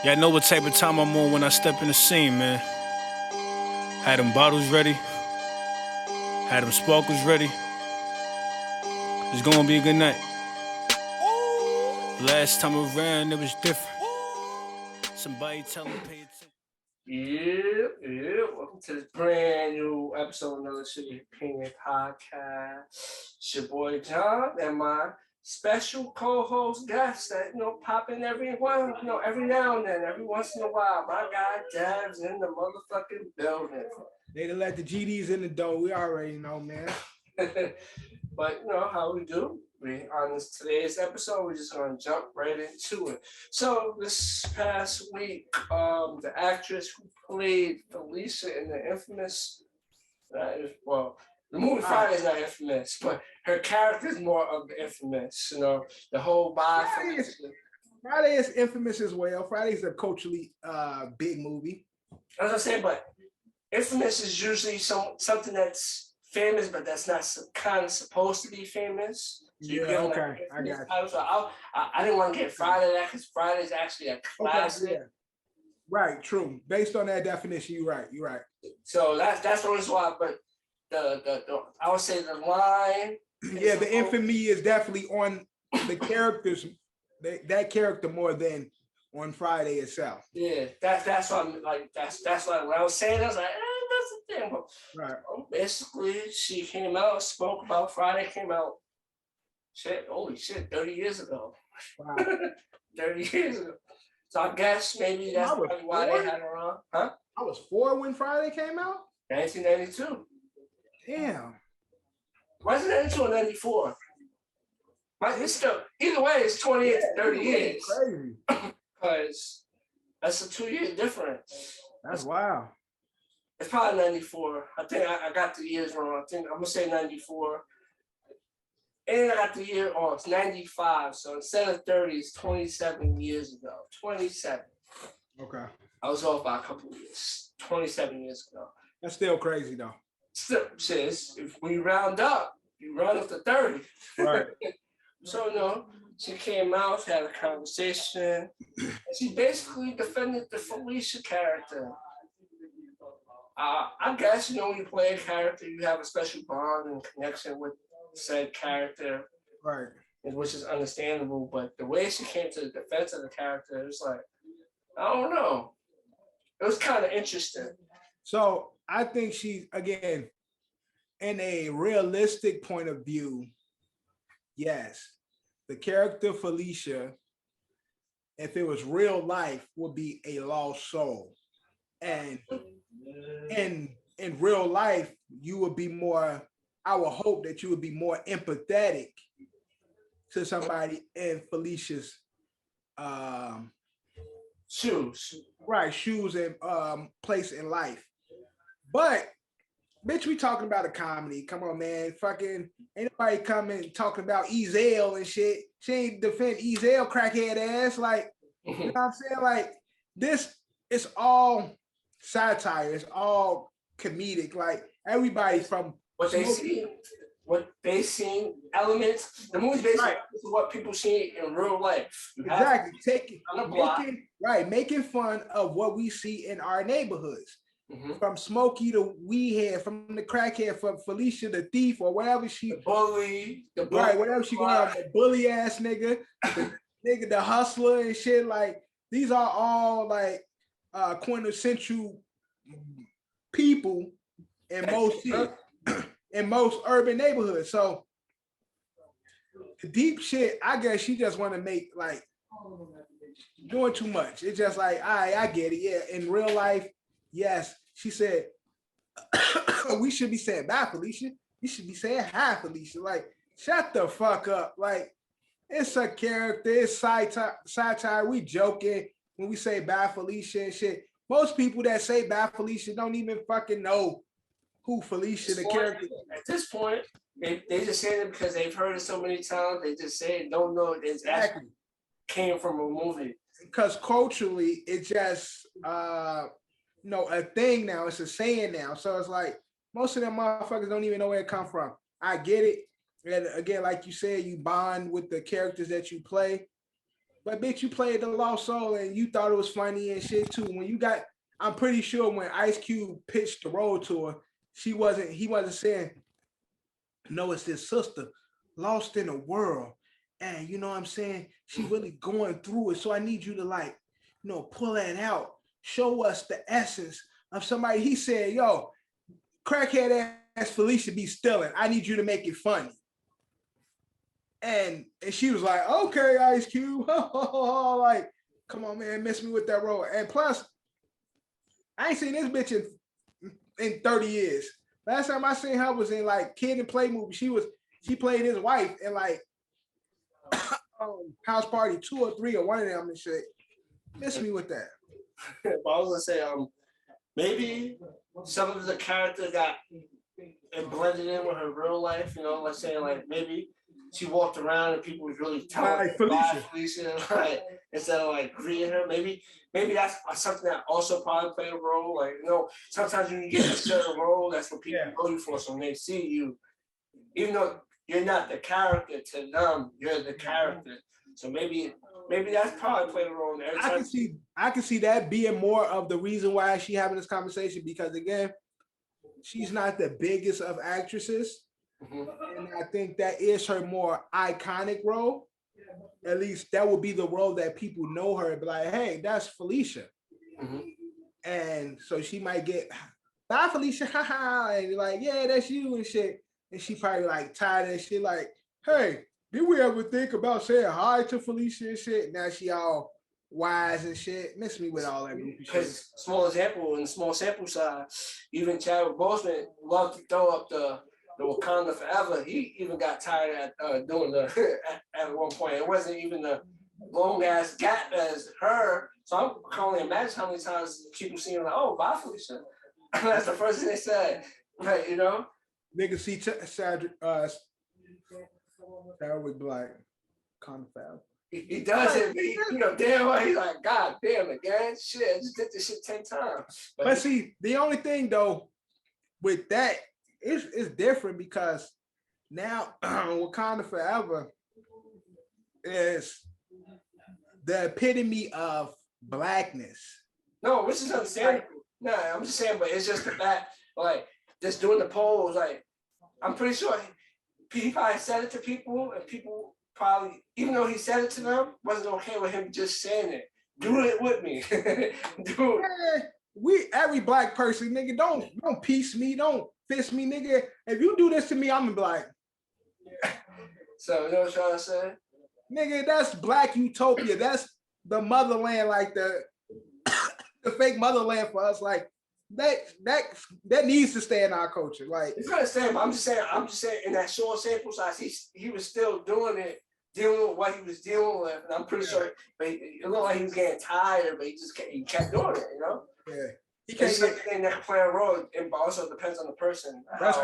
Yeah, I know what type of time I'm on when I step in the scene, man. Had them bottles ready, had them sparkles ready. It's gonna be a good night. Last time around, it was different. Somebody tell me pay attention. Yeah, yeah. Welcome to this brand new episode of another City Opinion podcast. It's your boy John and my special co-host guest that pop in every now and then, every once in a while. My guy Dev's in the motherfucking building. They done let the GDs in the door. We already know, man. But how we do. On today's episode, we're just gonna jump right into it. So this past week, the actress who played Felicia in the infamous, the movie Friday is not infamous, but her character is more of the infamous. The whole body. Friday is infamous as well. Friday's a culturally big movie. As I say, but infamous is usually something that's famous, but that's not kind of supposed to be famous. So yeah, okay, I got you. So I didn't want to get Friday that because Friday is actually a classic. Okay, yeah. Right, true. Based on that definition, you're right. So that's the reason why. But the I would say the line. Yeah, the infamy is definitely on the characters. That character more than on Friday itself. Yeah, that's what I'm like. That's why when I was saying, I was like, that's the thing. But right. Basically, she came out, spoke about Friday, came out. Holy shit, 30 years ago. Wow. 30 years ago. So I guess maybe that's probably why they had her on. Huh? I was 4 when Friday came out? 1992. Damn. Why is it 92 or 94? It's still, either way, it's 28 to 30 years. Crazy. Because that's a 2-year difference. That's wild. It's probably 94. I think I got the years wrong. I think I'm going to say 94. And I got the year on. It's 95. So instead of 30, it's 27 years ago. 27. Okay. I was off by a couple of years. 27 years ago. That's still crazy, though. Still, sis, if we round up, you round up to 30. Right. So, she came out, had a conversation, and she basically defended the Felicia character. I guess, when you play a character, you have a special bond and connection with said character, right? Which is understandable. But the way she came to the defense of the character, it's like, I don't know. It was kind of interesting. So I think she's, again, in a realistic point of view, yes, the character Felicia, if it was real life, would be a lost soul, and in real life, you would be more. I would hope that you would be more empathetic to somebody in Felicia's shoes. Right, shoes and place in life. But bitch, we talking about a comedy. Come on, man. Fucking ain't nobody coming talking about Ezel and shit. She ain't defend Ezel crackhead ass. Like, you know what I'm saying? Like, this is all satire. It's all comedic. Like, everybody from what they see elements. The movie's basically what people see in real life. Exactly. Making fun of what we see in our neighborhoods. Mm-hmm. From Smokey the weedhead, from the crackhead, from Felicia the thief, or whatever she the bully, whatever she going on, the bully ass nigga, the hustler and shit. Like, these are all like quintessential people in most urban neighborhoods. So the deep shit, I guess she just want to make like doing too much. It's just like, I get it. Yeah, in real life, yes, she said we should be saying bye, Felicia. You should be saying hi, Felicia. Like, shut the fuck up. Like, it's a character, it's satire. We joking when we say bye, Felicia and shit. Most people that say bye, Felicia don't even fucking know who Felicia the character. At this point, they just say it because they've heard it so many times. They just say it, don't know it exactly came from a movie. Because culturally, it's just a thing now. It's a saying now. So it's like most of them motherfuckers don't even know where it come from. I get it. And again, like you said, you bond with the characters that you play. But bitch, you played the Lost Soul and you thought it was funny and shit too. When you got, I'm pretty sure when Ice Cube pitched the road to her, he wasn't saying, no, it's his sister, lost in the world. And you know what I'm saying? She really going through it. So I need you to like, pull that out. Show us the essence of somebody. He said, yo, crackhead ass Felicia be stealing. I need you to make it funny. And she was like, okay, Ice Cube. Like, come on, man, miss me with that role. And plus, I ain't seen this bitch in 30 years. Last time I seen her was in like Kid and Play movie. She played his wife in like House Party 2 or 3 or one of them and shit. Miss me with that. But I was gonna say, maybe some of the character got blended in with her real life. Let's say like maybe she walked around and people was really telling like Felicia, like instead of like greeting her. Maybe that's something that also probably played a role. Like sometimes when you get a certain role, that's what people know you for. So when they see you, even though you're not the character to them, you're the character. So maybe that's probably played a role. I can see that being more of the reason why she having this conversation, because again, she's not the biggest of actresses. Mm-hmm. And I think that is her more iconic role. At least that would be the role that people know her and be like, hey, that's Felicia. Mm-hmm. And so she might get, bye Felicia, haha, and you're like, yeah, that's you and shit. And she probably like tired of shit, like, hey, did we ever think about saying hi to Felicia and shit? Now she all wise and shit. Miss me with all that goofy shit. Because small sample size, even Chadwick Boseman loved to throw up the Wakanda Forever. He even got tired at doing at one point. It wasn't even the long ass gap as her. So I can only imagine how many times people see him like, oh, bye Felicia. That's the first thing they said. Right, Niggas see Chadwick Black, Wakanda Forever. He does it, but damn well, he's like, God damn again. Shit, I just did this shit 10 times. But see, the only thing though with that is different because now Wakanda Forever is the epitome of blackness. No, which is understandable. No, I'm just saying, but it's just the fact, like, just doing the polls, like, I'm pretty sure he probably said it to people, and people probably, even though he said it to them, wasn't okay with him just saying it. Do it with me. Do it. Every black person, nigga, don't piece me, don't fist me, nigga. If you do this to me, I'm gonna be like. So you know what I'm trying to say? Nigga, that's black utopia. That's the motherland, like the fake motherland for us. Like that needs to stay in our culture. Like it's gonna stay, but I'm just saying in that short sample size, he was still doing it, dealing with what he was dealing with. And I'm pretty sure, but it looked like he was getting tired, but he kept doing it, Yeah. He can't get anything that can play a role, and also depends on the person. That's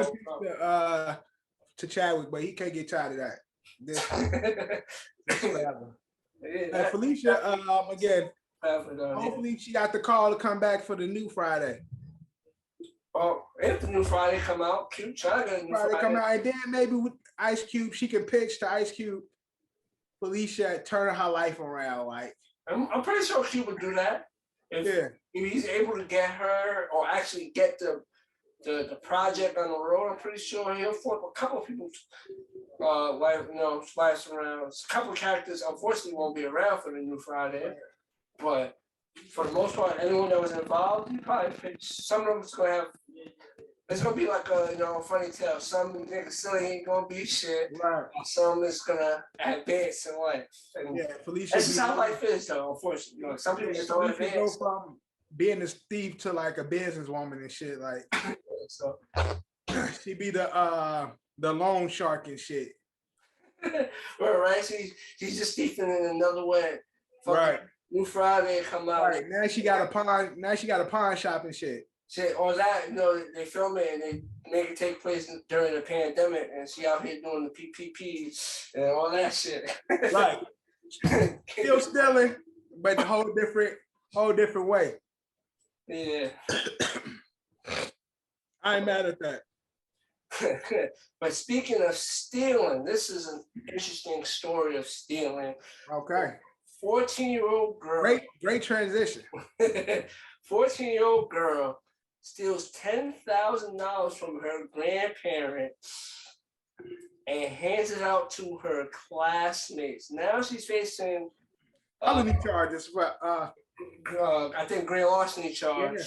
to Chadwick, but he can't get tired of that. This forever. And Felicia, again, hopefully she got the call to come back for the new Friday. Well, if the new Friday come out, Cube trying to get a new Friday come out, and then maybe with Ice Cube, she can pitch to Ice Cube, Felicia turning her life around. Like I'm pretty sure Cube would do that. If he's able to get her or actually get the project on the road, I'm pretty sure he'll flip a couple of people slice around. A couple of characters unfortunately won't be around for the new Friday. But for the most part, anyone that was involved, he probably picked some of them is gonna have it's gonna be like a funny tale. Some niggas silly ain't gonna be shit. Right. Some is gonna advance in life. And Felicia. That's just how life is though, unfortunately. Some people just don't advance. Go from being a thief to like a businesswoman and shit. Like so she be the loan shark and shit. right? She's just thieving in another way. Right. New Friday come out. Right. Now she got a pawn shop and shit. Shit, or that, they film it and they make it take place during the pandemic and she out here doing the PPP and all that shit. Right. Still stealing, but a whole different way. Yeah. I ain't mad at that. But speaking of stealing, this is an interesting story of stealing. Okay. 14-year-old girl. Great transition. 14-year-old girl steals $10,000 from her grandparents and hands it out to her classmates. Now she's facing felony charges, but I think grand larceny charge. Yeah.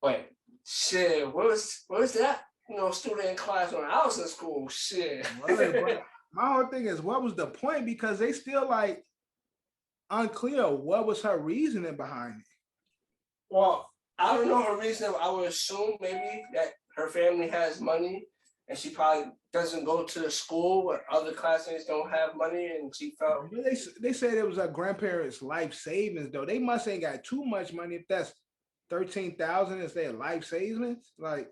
But shit, what was that? Student in class when I was in school. Shit. My whole thing is, what was the point? Because they still like unclear what was her reasoning behind it. Well, I don't know her reason. I would assume maybe that her family has money and she probably doesn't go to the school where other classmates don't have money, and she felt. But they said it was her grandparents' life savings though. They must ain't got too much money if that's $13,000 is their life savings. Like,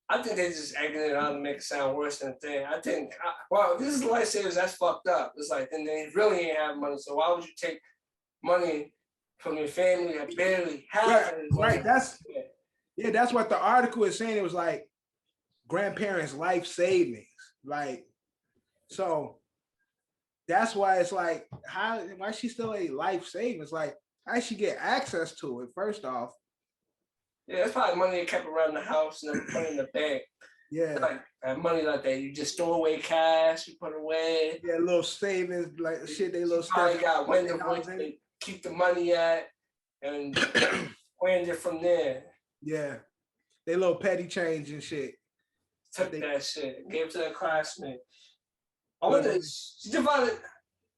I think they just egging it on to make it sound worse than a thing. I think, this is life savings. That's fucked up. It's like, then they really ain't have money. So why would you take money from your family that barely has it? Right. That's what the article is saying. It was like grandparents' life savings. Like, so that's why it's like, why she still a life savings? Like, how she get access to it? First off. Yeah, it's probably money they kept around the house and then put in the bank. Yeah. Like that money like that. You just store away cash, you put away. Yeah, little savings, like shit, they little stuff. Probably got window where they keep the money at and planned it from there. Yeah. They little petty change and shit. Took that shit, gave it to their classmate. I wonder, she divided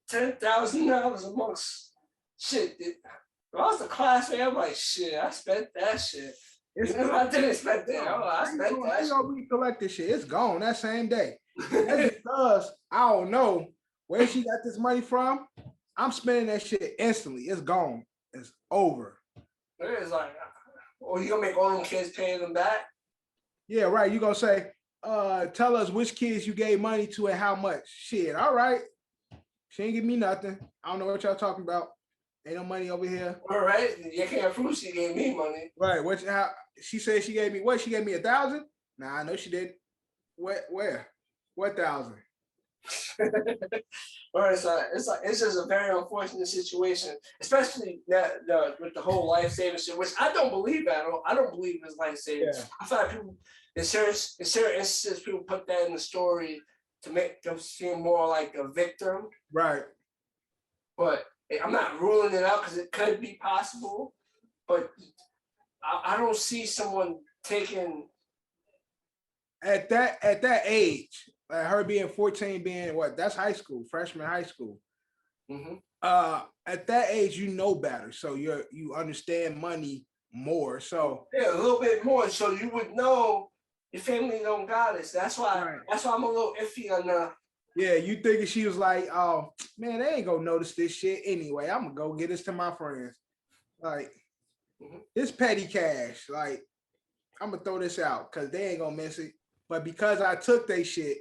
$10,000 amongst shit. If I was the classmate, I'm like, shit, I spent that shit. Even if I didn't spend that, I spent that shit. Gonna recollect this shit. It's gone that same day. That's because I don't know where she got this money from. I'm spending that shit instantly. It's gone. It's over. It's like, you gonna make all them kids pay them back? Yeah, right. You gonna say, tell us which kids you gave money to and how much. Shit, all right. She ain't give me nothing. I don't know what y'all talking about. Ain't no money over here. All right. You can't prove she gave me money. Right. How she said she gave me what? She gave me 1,000? Nah, I know she did. Where? What 1,000? Or it's just a very unfortunate situation, especially with the whole life saving shit, which I don't believe at all. I don't believe it's life saving. Yeah. I feel like people in certain instances people put that in the story to make them seem more like a victim. Right. But I'm not ruling it out because it could be possible, but I don't see someone taking at that age, like her being 14, being what? That's high school, freshman high school. Mm-hmm. At that age, you know better, so you understand money more. So yeah, a little bit more, so you would know your family don't got it. That's why. Right. That's why I'm a little iffy on the. Yeah, you thinking she was like, oh, man, they ain't gonna notice this shit anyway. I'm gonna go get this to my friends. Like, It's petty cash. Like, I'm gonna throw this out because they ain't gonna miss it. But because I took their shit,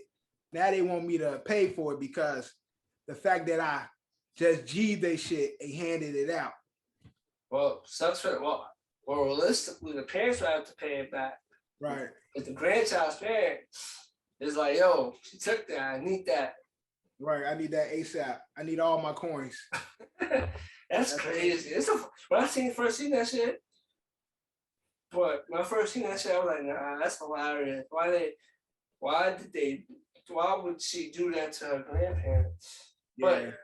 now they want me to pay for it because the fact that I just G'd their shit and handed it out. Well, sucks for realistically, the parents would have to pay it back. Right. But the grandchild's parents. It's like, yo, she took that. I need that. Right. I need that ASAP. I need all my coins. That's crazy. When I first seen that shit, but when I first seen that shit, I was like, nah, that's hilarious. Why would she do that to her grandparents? Yeah. But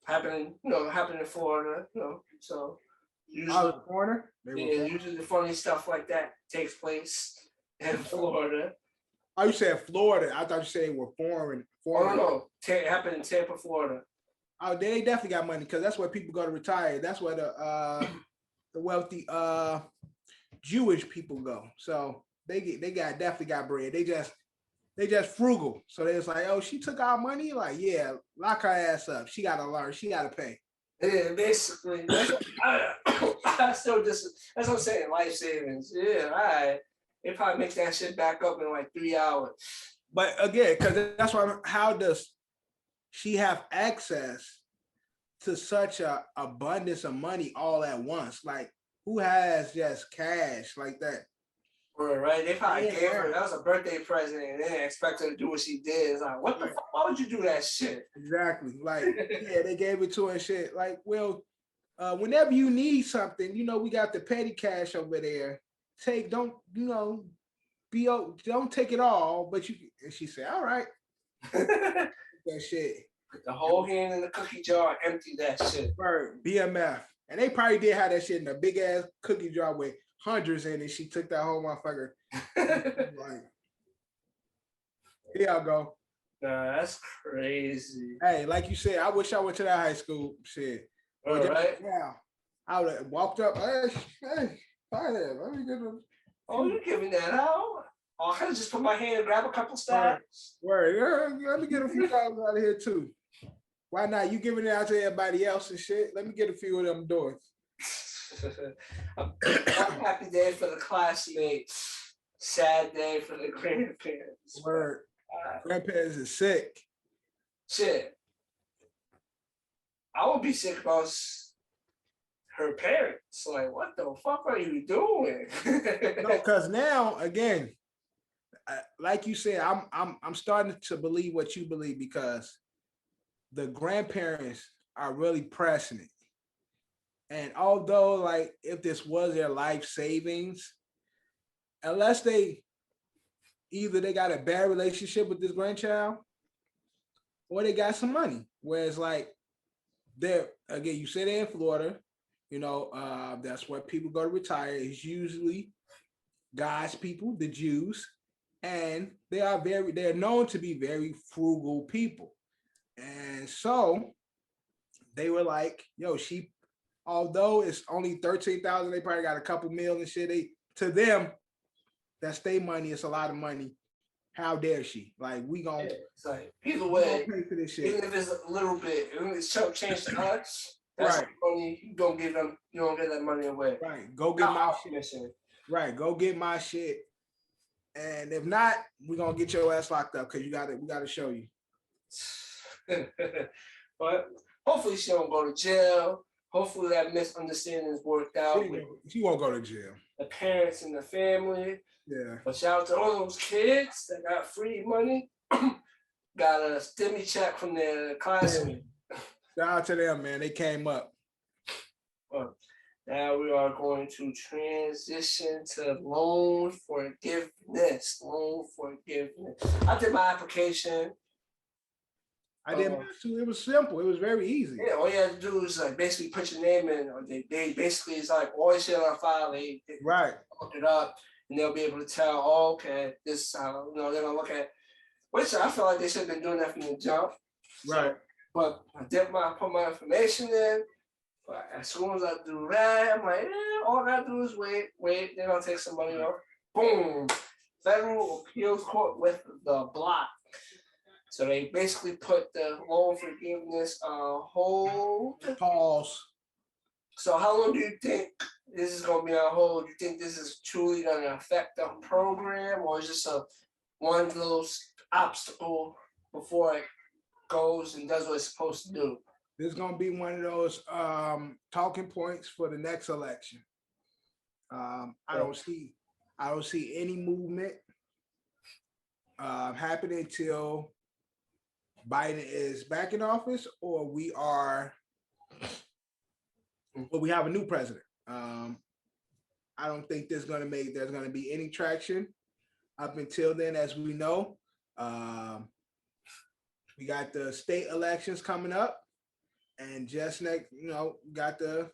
happened in Florida, so usually Florida? Usually funny stuff like that takes place in Florida. Oh, you said Florida. I thought you said they were foreign. Oh, no. It happened in Tampa, Florida. Oh, they definitely got money because that's where people go to retire. That's where the wealthy Jewish people go. So they definitely got bread. They just frugal. So they was like, oh, she took our money? Like, yeah, lock her ass up. She gotta learn. She gotta pay. Yeah, basically. That's what I'm saying. Life savings. Yeah, all right. They probably make that shit back up in like 3 hours. But again, because that's why, how does she have access to such a abundance of money all at once? Like, who has just cash like that? Right. They probably gave her, that was a birthday present, and they didn't expect her to do what she did. It's like, what the fuck? Why would you do that shit? Exactly. Like, yeah, they gave it to her and shit. Like, well, whenever you need something, we got the petty cash over there. Don't take it all, but you. And she said, all right, that shit. Put the whole hand in the cookie jar, empty that shit. Word, BMF. And they probably did have that shit in a big ass cookie jar with hundreds in it. She took that whole motherfucker. Like, here I go. Nah, that's crazy. Hey, like you said, I wish I went to that high school. Shit. All right. Yeah. I would have walked up. Hey, let me get them. Oh, you're giving that out? Oh, I could have just put my hand and grab a couple stacks. Word. Yeah, let me get a few dollars out of here too. Why not? You giving it out to everybody else and shit. Let me get a few of them doors. One happy day for the classmates. Sad day for the grandparents. Word. Grandparents is sick. Shit. I would be sick about her parents. Like, what the fuck are you doing? No, because now again, like you said, I'm starting to believe what you believe because the grandparents are really pressing it. And although, like, if this was their life savings, unless they got a bad relationship with this grandchild, or they got some money. Whereas, like, you say they're in Florida, that's where people go to retire. It's usually God's people, the Jews, and they're known to be very frugal people. And so they were like, yo, although it's only 13,000, they probably got a couple mil and shit. To them, that's their money. It's a lot of money. How dare she? Like, we gonna it's like, either way, pay for this shit. Even if it's a little bit, even if it's chump change to us, that's right. Money you don't give them. You don't get that money away. Right. Go get my shit. Right. Go get my shit. And if not, we're gonna get your ass locked up because we gotta show you. But hopefully she don't go to jail. Hopefully that misunderstanding is worked out. She won't go to jail. The parents and the family. Yeah. But shout out to all those kids that got free money. Got a stimmy check from their classmate. Shout out to them, man. They came up. Well, now we are going to transition to loan forgiveness. I did my application. I did mine too. It was simple. It was very easy. Yeah, all you have to do is like basically put your name in, or they basically it's like all your shit on file. They right. Look it up, and they'll be able to tell. Oh, okay, this is how they're gonna look at. Which I feel like they should have been doing that from the jump. Right. But I put my information in. But as soon as I do that, I'm like, all I gotta do is wait. They're gonna take some money off. Boom. Federal Appeals Court with the block. So they basically put the loan forgiveness on hold. Pause. So how long do you think this is going to be on hold? Do you think this is truly going to affect the program, or is this one little obstacle before it goes and does what it's supposed to do? This is going to be one of those talking points for the next election. I don't see any movement happening until Biden is back in office, or we have a new president. I don't think there's going to be any traction up until then. As we know, we got the state elections coming up, and just next, got the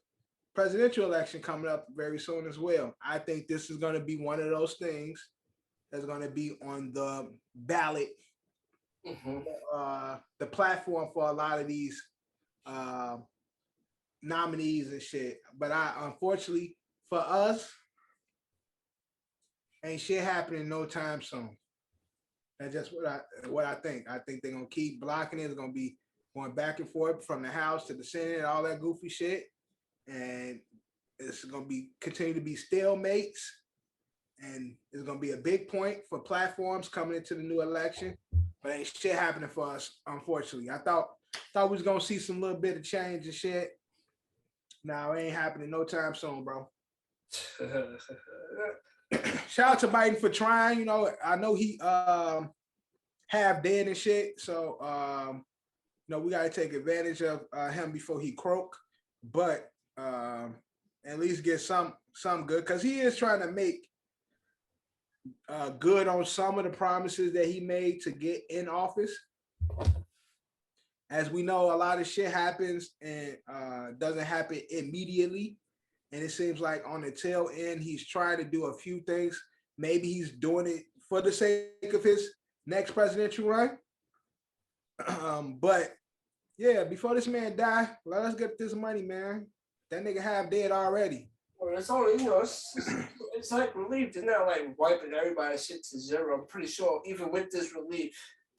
presidential election coming up very soon as well. I think this is going to be one of those things that's going to be on the ballot. Mm-hmm. The platform for a lot of these nominees and shit. But unfortunately for us, ain't shit happening no time soon. That's just what I think. I think they're gonna keep blocking it. It's gonna be going back and forth from the House to the Senate and all that goofy shit. And it's gonna continue to be stalemates. And it's gonna be a big point for platforms coming into the new election. But ain't shit happening for us, unfortunately. I thought we was gonna see some little bit of change and shit. No, it ain't happening no time soon, bro. Shout out to Biden for trying. I know he half dead and shit. So we gotta take advantage of him before he croak. But at least get some good, because he is trying to make good on some of the promises that he made to get in office. As we know, a lot of shit happens and doesn't happen immediately. And it seems like on the tail end, he's trying to do a few things. Maybe he's doing it for the sake of his next presidential run. But yeah, before this man die, let us get this money, man. That nigga half dead already. Well, it's only, it's like relief. They're not like wiping everybody's shit to zero. I'm pretty sure even with this relief,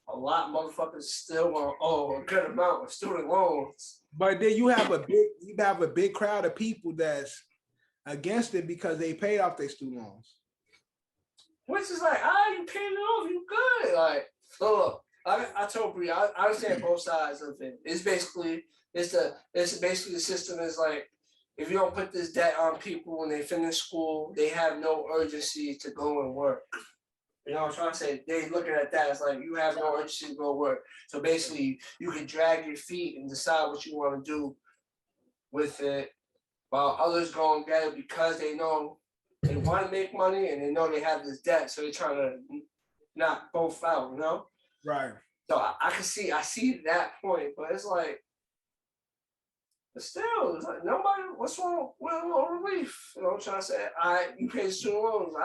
a lot of motherfuckers still want a good amount of student loans. But then you have a big crowd of people that's against it because they paid off their student loans. Which is like, you paid it off, you good. Like, look, I told Bree, I understand both sides of it. It's basically the system is like, if you don't put this debt on people when they finish school, they have no urgency to go and work. You know what I'm trying to say? They looking at that as like, you have no urgency to go work. So basically, you can drag your feet and decide what you want to do with it, while others go and get it because they know they want to make money and they know they have this debt. So they're trying to knock both out, you know? Right. So I see that point, but it's like, but still, it's like nobody, what's wrong with a little relief? You know what I'm trying to say? You pay student loans.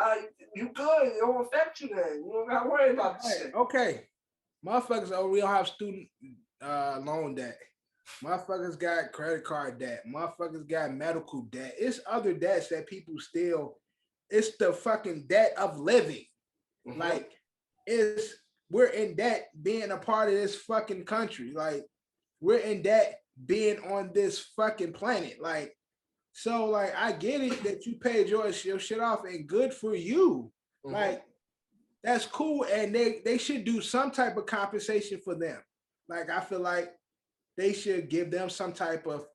You good. It don't affect you then. You don't got to worry about this shit. Okay. Motherfuckers, we don't have student loan debt. Motherfuckers got credit card debt. Motherfuckers got medical debt. It's other debts that people still, it's the fucking debt of living. Mm-hmm. Like, we're in debt being a part of this fucking country. Like, we're in debt being on this fucking planet. Like, so like, I get it that you paid your shit off and good for you. Mm-hmm. Like, that's cool. And they should do some type of compensation for them. Like, I feel like they should give them some type of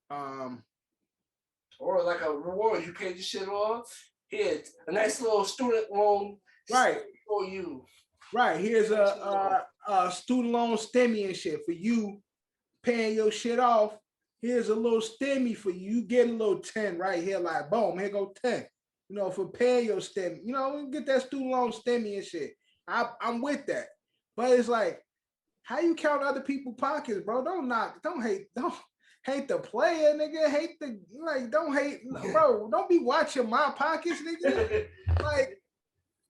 or like a reward. You paid your shit off. Here, a nice little student loan, right, for you. Right. Here's a student loan stimmy and shit for you paying your shit off. Here's a little stimmy for you. You get a little 10 right here, like boom, here go 10. For paying your stimmy. Get that student loan stimmy and shit. I'm with that. But it's like, how you count other people's pockets, bro? Don't hate the player, nigga. Don't hate, bro. Don't be watching my pockets, nigga. Like,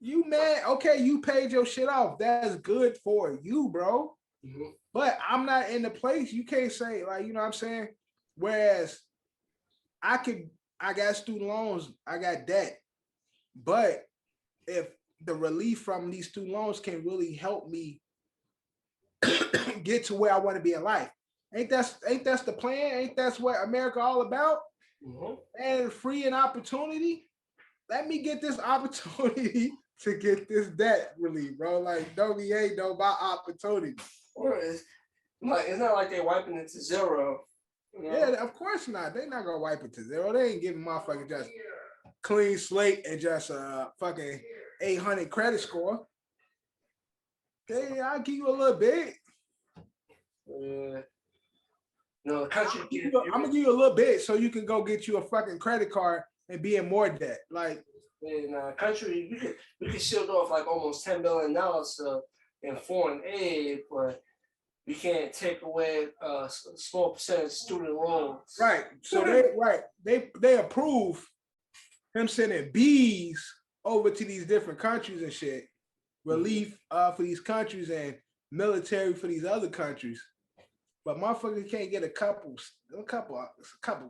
you mad? Okay, you paid your shit off. That's good for you, bro. Mm-hmm. But I'm not in the place. You can't say, like, you know what I'm saying? Whereas I got student loans, I got debt. But if the relief from these student loans can really help me get to where I want to be in life. Ain't that's the plan? Ain't that's what America all about? Mm-hmm. And free and opportunity. Let me get this opportunity to get this debt relief, bro. Like, don't be hate no about opportunity. Or it's not like they're wiping it to zero. Yeah, of course not. They're not gonna wipe it to zero. They ain't giving motherfuckers just clean slate and just fucking 800 credit score. Okay, I'll give you a little bit. No, the country. I'm gonna give you a little bit so you can go get you a fucking credit card and be in more debt. Like, in country, we could shield off like almost $10 billion in foreign aid, but we can't take away a small percentage of student loans. Right. So they approve him sending bees over to these different countries and shit, relief for these countries and military for these other countries. But motherfuckers can't get a couple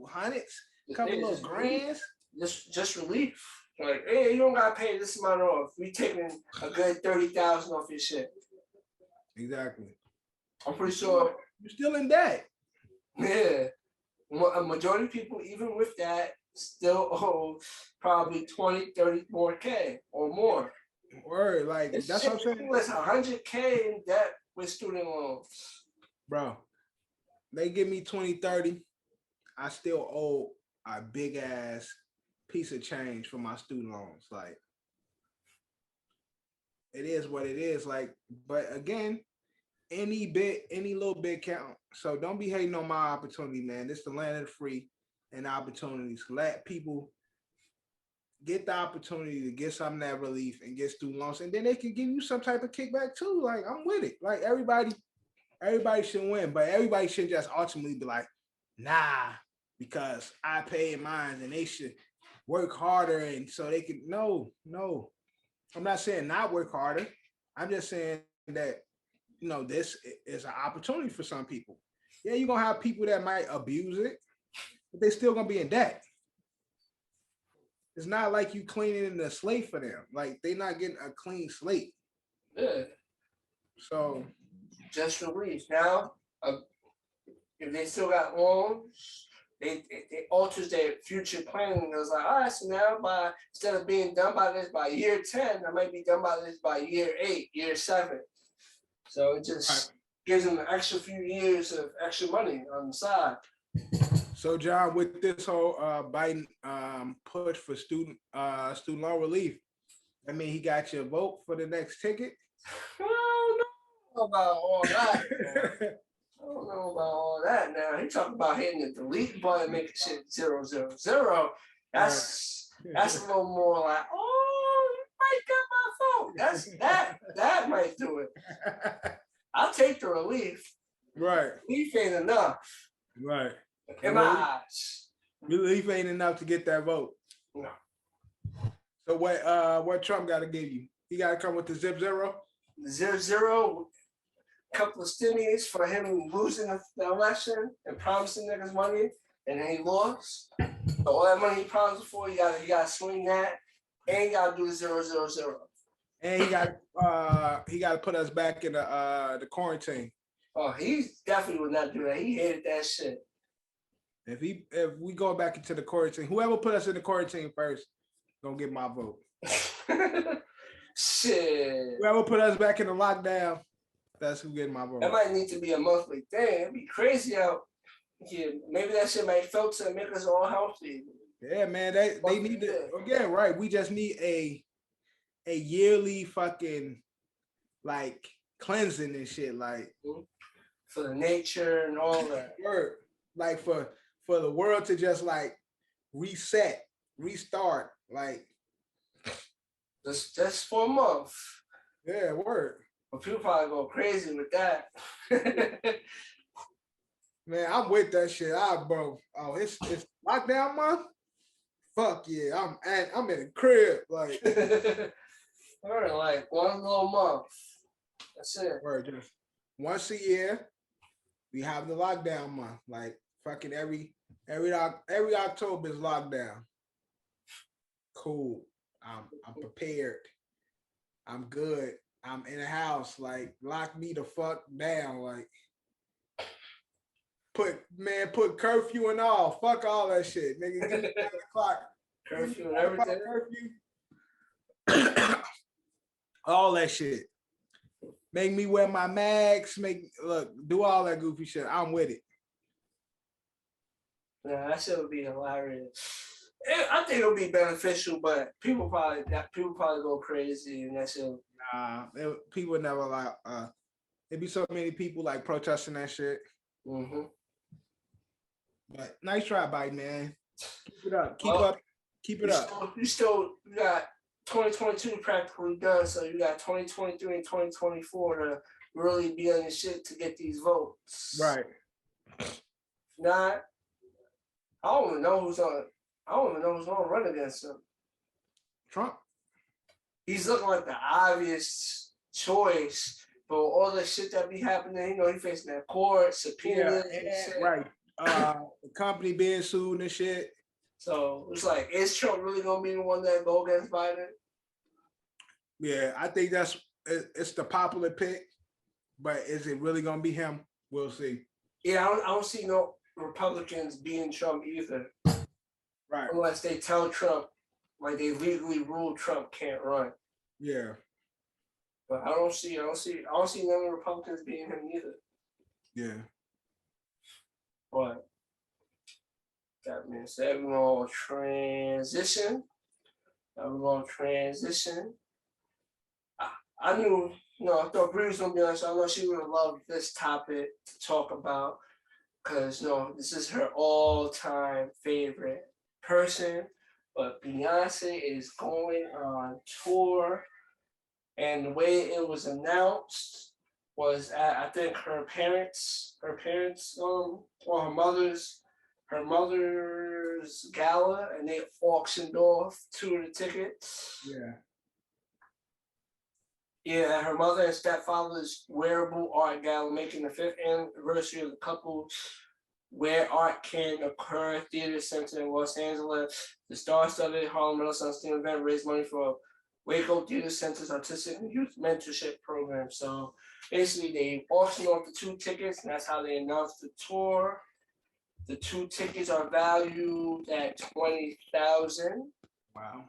hundreds, a couple little grands. Just relief. Like, hey, you don't gotta pay this amount off. We taking a good 30,000 off your shit. Exactly. I'm pretty sure you're still in debt. Yeah. A majority of people, even with that, still owe probably 20, 30 more K or more. Word, like, that's what I'm saying. It's 100K in debt with student loans. Bro, they give me 20, 30. I still owe a big ass piece of change for my student loans. Like, it is what it is. Like, but again, any little bit count. So don't be hating on my opportunity, man. This is the land of the free and opportunities. Let people get the opportunity to get some of that relief and get student loans, and then they can give you some type of kickback too. Like I'm with it. Like everybody should win, but everybody should just ultimately be like, nah, because I paid mine and they should work harder and so they can no. I'm not saying not work harder. I'm just saying that this is an opportunity for some people. Yeah, you're gonna have people that might abuse it, but they're still gonna be in debt. It's not like you cleaning the slate for them. Like they're not getting a clean slate. Yeah. So Just release. Now, if they still got loans, they alters their future planning. It was like, all right, so now instead of being done by this by year 10, I might be done by this by year 8, year 7. So it just gives them an extra few years of extra money on the side. So John, with this whole Biden push for student loan relief, I mean, he got your vote for the next ticket. I don't know about all that. I don't know about all that now. He talking about hitting the delete button, making shit 000. That's a little more like, oh, you might get my vote. That might do it. I'll take the relief. Right. Relief ain't enough. Right. In my eyes. Relief ain't enough to get that vote. No. So what Trump got to give you? He got to come with the zip zero? 0, couple of stimmies for him losing the election and promising niggas money, and then he lost. So all that money he promised before, you gotta swing that, and you gotta do the 000. And he got to put us back in the quarantine. Oh, he definitely would not do that. He hated that shit. If we go back into the quarantine, whoever put us in the quarantine first, gonna get my vote. Shit. Whoever put us back in the lockdown, that's who getting my vote. That might need to be a monthly thing. It'd be crazy how maybe that shit might filter and make us all healthy. Yeah, man. They need to again, right? We just need a yearly fucking like cleansing and shit, like for the nature and all that. Like for the world to just like reset, restart, like just for a month. Yeah, word. But people probably go crazy with that. Man, I'm with that shit. Bro. Oh, it's lockdown month. Fuck yeah, I'm in the crib like. Or like one little month. That's it. Word, just once a year, we have the lockdown month. Like fucking every October is lockdown. Cool. I'm prepared. I'm good. I'm in the house. Like lock me the fuck down. Like put curfew and all. Fuck all that shit. Nigga, give me 9 o'clock. Curfew and everything. Curfew. All that shit. Make me wear my mags. Do all that goofy shit. I'm with it. Yeah, that shit would be hilarious. I think it'll be beneficial, but people probably go crazy and that shit. Nah, people never like. There'd be so many people like protesting that shit. Mm-hmm. But nice try, Biden, man. Keep it up. Keep it up. You got 2022 practically done, so you got 2023 and 2024 to really be on your shit to get these votes. Right. Not. I don't even know who's going to run against him. Trump. He's looking like the obvious choice, but all the shit that be happening, he facing that court, subpoenas and shit. Right. The company being sued and shit. So it's like, is Trump really going to be the one that go against Biden? Yeah, I think it's the popular pick, but is it really going to be him? We'll see. Yeah, I don't see no Republicans being Trump either. Right. Unless they tell Trump, like they legally rule Trump can't run. Yeah. But I don't see none of the Republicans being him either. Yeah. But that being said, we're going to transition. I knew I thought Bree was gonna be on, so I know she would have loved this topic to talk about because this is her all-time favorite person. But Beyonce is going on tour, and the way it was announced was at, I think her parents, or her mother's gala, and they auctioned off 2 of the tickets. Yeah. Yeah, her mother and stepfather's wearable art gala, making the 5th anniversary of the couple where art can occur theater center in Los Angeles. The star-studded Harlem Renaissance theme event raised money for Waco Theater Center's artistic and youth mentorship program. So basically, they auctioned off the 2 tickets, and that's how they announced the tour. The 2 tickets are valued at $20,000. Wow.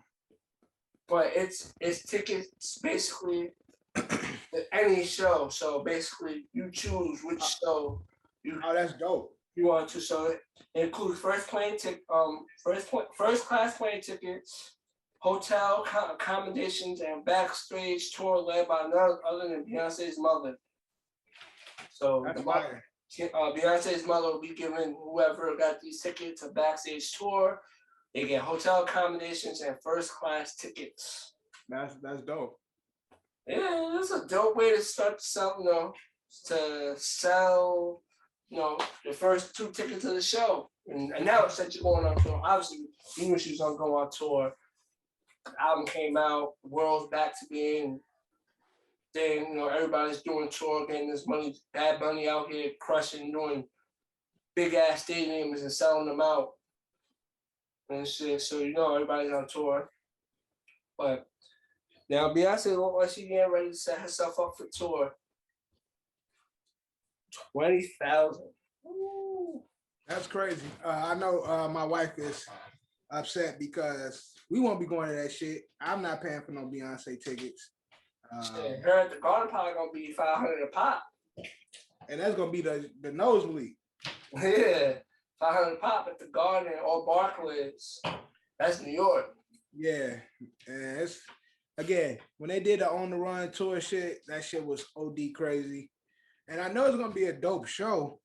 But it's tickets basically any show. So basically, you choose which show that's dope. you want to. So it includes first class plane tickets, hotel accommodations, and backstage tour led by none other than Beyonce's mother. So That's fire. Beyonce's mother will be giving whoever got these tickets a backstage tour. They get hotel accommodations and first class tickets. That's dope. Yeah, that's a dope way to start to sell, the first 2 tickets of the show. And announce that you're going on tour. Obviously, you knew she was gonna go on tour. The album came out, the world's back to being. Then everybody's doing tour, getting this money, Bad Bunny out here crushing, doing big ass stadiums and selling them out and shit. So everybody's on tour. But now Beyonce looks like she's getting ready to set herself up for tour. 20,000. That's crazy. I know my wife is upset because we won't be going to that shit. I'm not paying for no Beyonce tickets. Her at the Garden probably gonna be $500 a pop. And that's gonna be the nosebleed. Yeah, $500 a pop at the Garden or Barclays. That's New York. Yeah, and it's again when they did the On the Run tour shit, that shit was OD crazy. And I know it's gonna be a dope show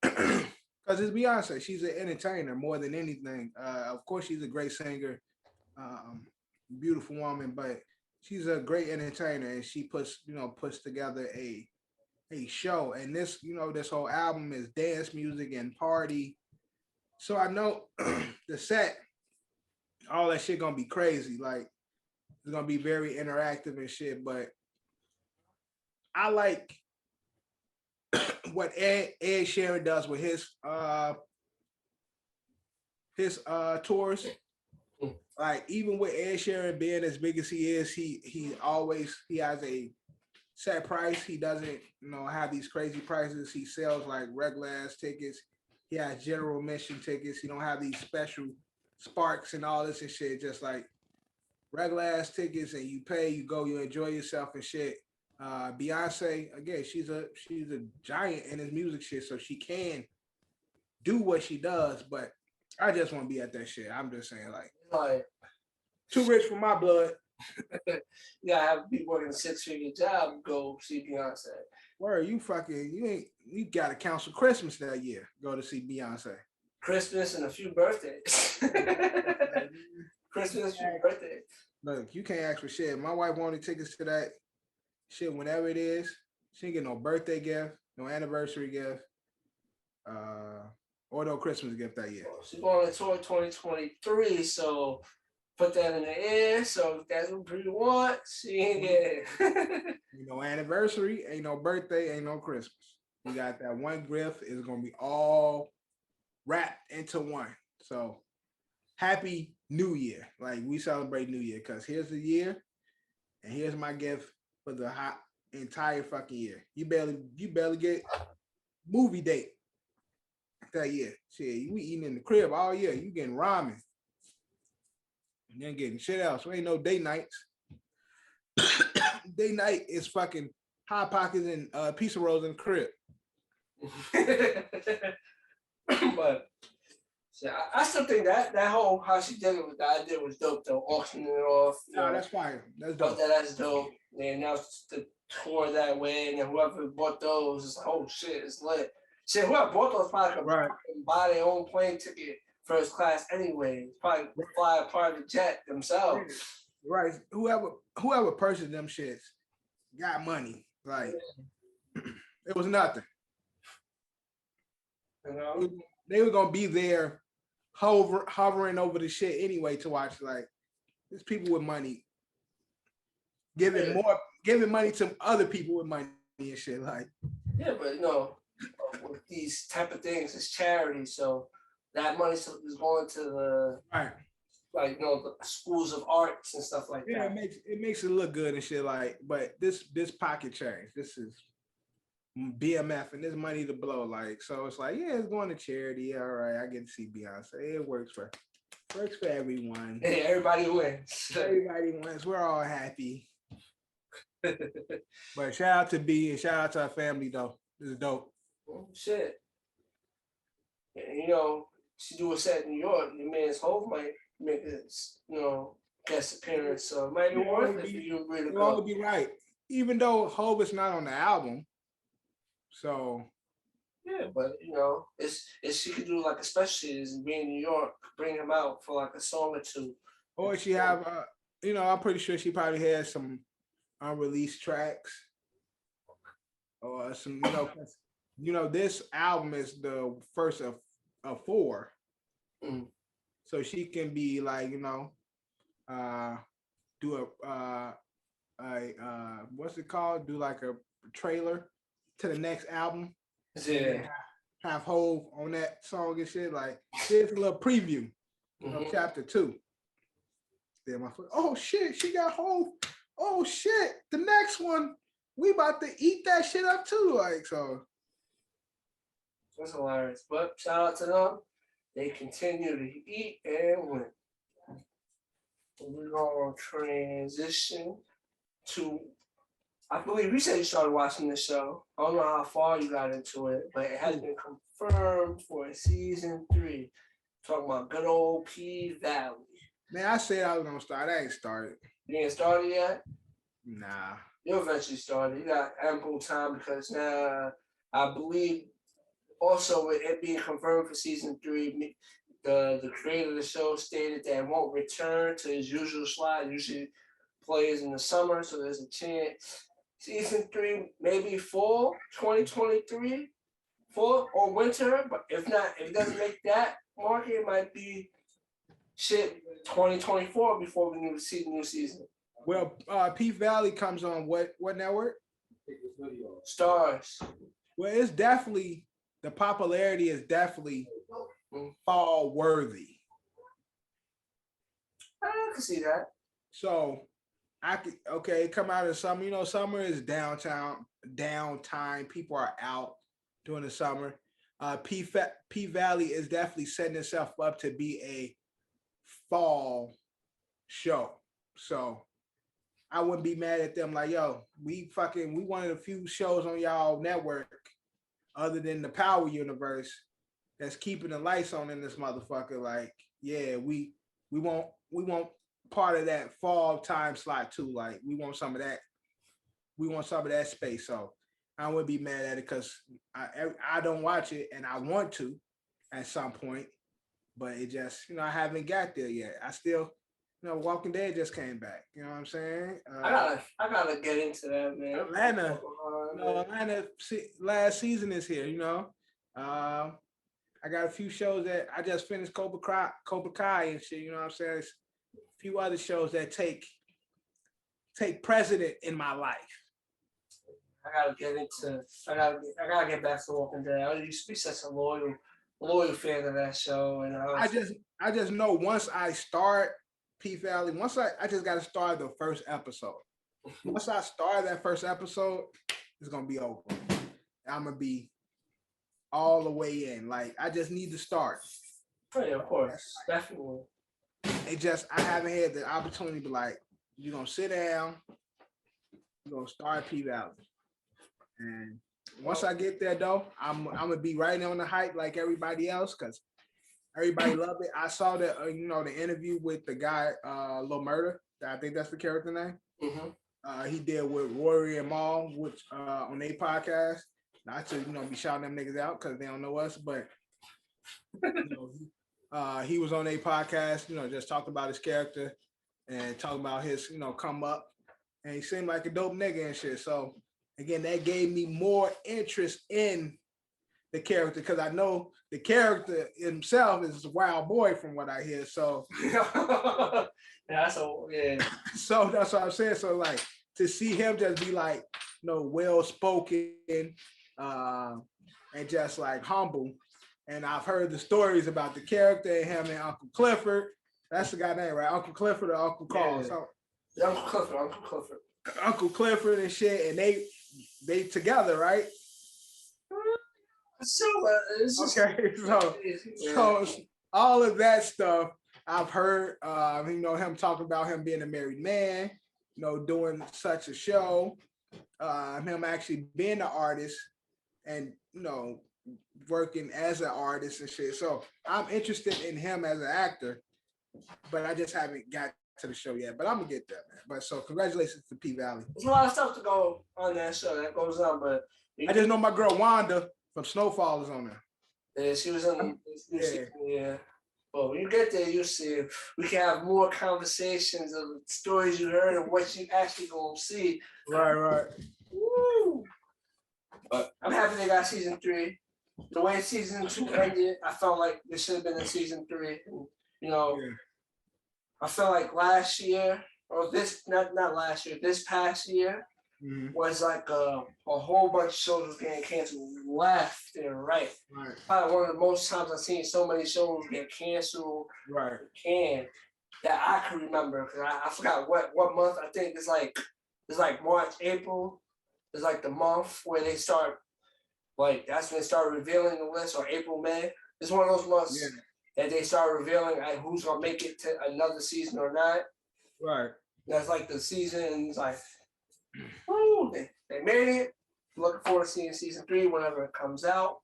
because it's Beyonce. She's an entertainer more than anything. Of course, she's a great singer, beautiful woman, but she's a great entertainer, and she puts together a show. And this this whole album is dance music and party. So I know the set, all that shit gonna be crazy. Like it's gonna be very interactive and shit. But I like what Ed Sheeran does with his tours. Like even with Ed Sheeran being as big as he is, he has a set price. He doesn't have these crazy prices. He sells like regular ass tickets. He has general admission tickets. He don't have these special sparks and all this and shit. Just like regular ass tickets, and you pay, you go, you enjoy yourself and shit. Beyonce, again, she's a giant in his music shit, so she can do what she does. But I just want to be at that shit. I'm just saying, like too rich for my blood. You gotta have to be working a 6-figure job and go see Beyonce. Where you gotta cancel Christmas that year. Go to see Beyonce. Christmas and a few birthdays. Christmas, a few birthdays. Look, you can't ask for shit. My wife wanted tickets to that shit whenever it is. She didn't get no birthday gift, no anniversary gift, or no Christmas gift that year. She's going on tour 2023, so put that in the air. So if that's what Bree wants, she ain't get it. Ain't no anniversary, ain't no birthday, ain't no Christmas. You got that one gift is gonna be all wrapped into one. So happy New Year. Like we celebrate New Year because here's the year and here's my gift for the entire fucking year. You barely get movie date that year. Shit, we eating in the crib all year. You getting ramen. And then getting shit else. So ain't no date nights. Date night is fucking Hot Pockets and pizza rolls in the crib. But So I still think that whole how she did it with the idea was dope though, auctioning it off. No, that's fire. That's Thought dope. that's dope. They announced the tour that way, and then whoever bought those is like, oh shit, it's lit. Shit, whoever bought those probably could Right. buy their own plane ticket first class anyway. Probably fly a private jet themselves. Right. Whoever purchased them shits got money. Like it was nothing. You know? They were gonna be there hovering over the shit anyway to watch. Like there's people with money giving money to other people with money and shit. Like yeah, but with these type of things, it's charity, so that money is going to the right. Like the schools of arts and stuff like Yeah, that. it makes it look good and shit. Like, but this pocket change, this is BMF and this money to blow. Like, so it's like, yeah, it's going to charity. All right, I get to see Beyonce. It works for everyone. Hey, everybody wins. Everybody wins. We're all happy. But shout out to B and shout out to our family though. This is dope. Oh, shit. And, she do a set in New York. Your man's Hov might make a guest appearance, so it might be worth it for you really go. It'll be right, even though Hov is not on the album. So yeah, but it's she could do like a special series and be in New York, bring him out for like a song or two. Or she have I'm pretty sure she probably has some unreleased tracks or some this album is the first of 4. Mm. So she can be like do a what's it called, do like a trailer to the next album. Yeah, have Hov on that song and shit. Like here's a little preview of chapter 2. Then my foot, oh shit, she got Hov. Oh shit, the next one we about to eat that shit up too. Like so, that's hilarious. But shout out to them. They continue to eat and win. We're gonna transition to. I believe you said you started watching the show. I don't know how far you got into it, but it has been confirmed for season 3. Talking about good old P Valley. Man, I said I was gonna start. I ain't started. You ain't started yet? Nah. You'll eventually start. You got ample time because now I believe also with it being confirmed for season 3, the creator of the show stated that it won't return to his usual slot. Usually plays in the summer, so there's a chance. Season 3, maybe fall 2023, fall or winter. But if not, if it doesn't make that market, it might be shit 2024 before we see the new season. Well, P Valley comes on what network? Stars. Well, it's definitely the popularity is definitely fall worthy. I can see that. So I could come out of summer. Summer is downtime. People are out during the summer. P Valley is definitely setting itself up to be a fall show. So I wouldn't be mad at them. Like, yo, we one of the few shows on y'all network, other than the Power Universe, that's keeping the lights on in this motherfucker. Like, yeah, we want part of that fall time slot too. Like, we want some of that. We want some of that space. So I wouldn't be mad at it because I don't watch it and I want to at some point, but it just I haven't got there yet. I still. Walking Dead just came back. You know what I'm saying? I gotta get into that, man. Atlanta last season is here. I got a few shows that I just finished Cobra Kai and shit. You know what I'm saying? There's a few other shows that take precedent in my life. I gotta get back to Walking Dead. I used to be such a loyal fan of that show, and I just know once I start P Valley, once I just got to start the first episode. Once I start that first episode, it's gonna be over. I'm gonna be all the way in. Like I just need to start. Oh, yeah, of course, definitely. I haven't had the opportunity to be like, you're gonna sit down, you're gonna start P Valley, and once I get there though, I'm gonna be right on the hype like everybody else because Everybody loved it. I saw the the interview with the guy Lil Murder. I think that's the character name. Mm-hmm. He did with Worr and Maul, which on their podcast. Not to be shouting them niggas out because they don't know us, but he was on a podcast. Just talked about his character and talking about his come up, and he seemed like a dope nigga and shit. So again, that gave me more interest in the character because I know the character himself is a wild boy from what I hear. So yeah. So that's what I'm saying. So like to see him just be like, well spoken, and just like humble. And I've heard the stories about the character and him and Uncle Clifford. That's the guy name, right? Uncle Clifford or Uncle Carl? Yeah. So, Uncle Clifford. Uncle Clifford and shit, and they together, right? So it's just, okay, so all of that stuff I've heard. Him talking about him being a married man, doing such a show, him actually being an artist, and working as an artist and shit. So I'm interested in him as an actor, but I just haven't got to the show yet. But I'm gonna get there, man. But so congratulations to P Valley. There's a lot of stuff to go on that show that goes on, but I just know my girl Wanda from Snowfall is on there. Yeah, she was on. Yeah. Well, when you get there, you'll see. We can have more conversations of stories you heard and what you actually gonna see. Right. Woo! But I'm happy they got season 3. The way season 2 ended, I felt like there should have been a season 3. And, I felt like last year, or not last year, this past year was like a whole bunch of shows was getting canceled left and right. Probably one of the most times I've seen so many shows get canceled. Right. That I can remember because I forgot what month. I think it's like March, April. It's like the month where they start, like that's when they start revealing the list, or April, May. It's one of those months that they start revealing like who's gonna make it to another season or not. Right. That's like the season, and it's like, woo, they made it. Looking forward to seeing season 3 whenever it comes out.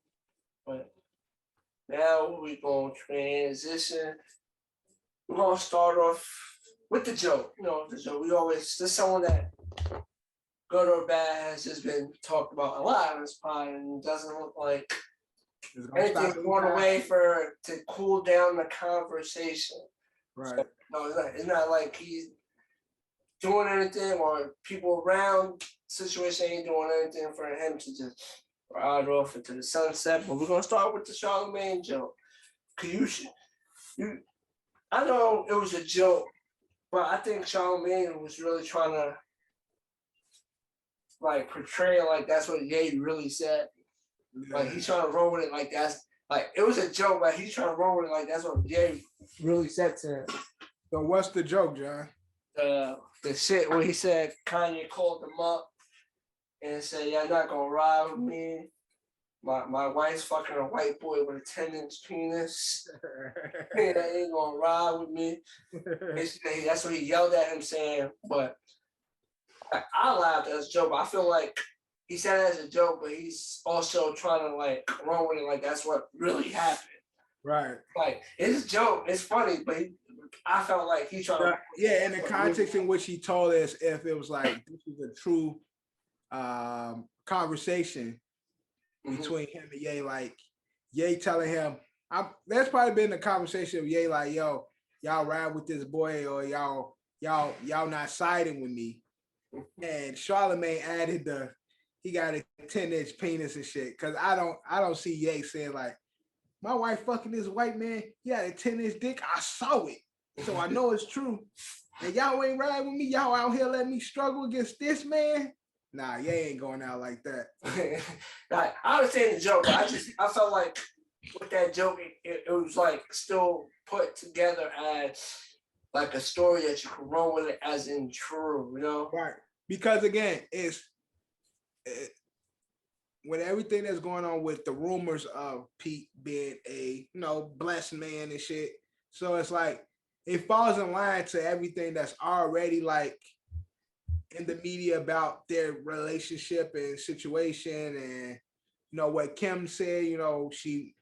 But now we're gonna transition. We're gonna start off with the joke. The joke. There's someone that, good or bad, has just been talked about a lot on this pod, and doesn't look like anything's going away to cool down the conversation. Right. So, no, it's not like he's doing anything, or people around the situation ain't doing anything for him to just ride off into the sunset. But we're gonna start with the Charlemgane joke. Cause I know it was a joke, but I think Charlemgane was really trying to like portray like that's what Ye really said. Like he's trying to roll with it like that's like it was a joke, but he's trying to roll with it like that's what Ye really said to him. So what's the joke, John? The shit where he said Kanye called him up and said, "Y'all not gonna ride with me. My wife's fucking a white boy with a 10-inch penis. Ain't gonna ride with me." That's what he yelled at him saying. But I laughed as a joke. But I feel like he said it as a joke, but he's also trying to like run with it like that's what really happened. Right. Like it's a joke. It's funny, but I felt like he tried to. Yeah, in the context in which he told us, if it was like this was a true conversation between him and Ye, like Ye telling him, that's probably been the conversation of Ye, like, yo, y'all ride with this boy, or y'all not siding with me. And Charlemagne added he got a 10-inch penis and shit. Cause I don't see Ye saying like, my wife fucking this white man, he had a 10-inch dick. I saw it. So I know it's true. And y'all ain't riding with me. Y'all out here letting me struggle against this man. Nah, Ye ain't going out like that. Like, I understand the joke, but I felt like with that joke, it was like still put together as like a story that you can run with it as in true, Right. Because again, with everything that's going on with the rumors of Pete being a blessed man and shit, so it's like it falls in line to everything that's already like in the media about their relationship and situation, and what Kim said, she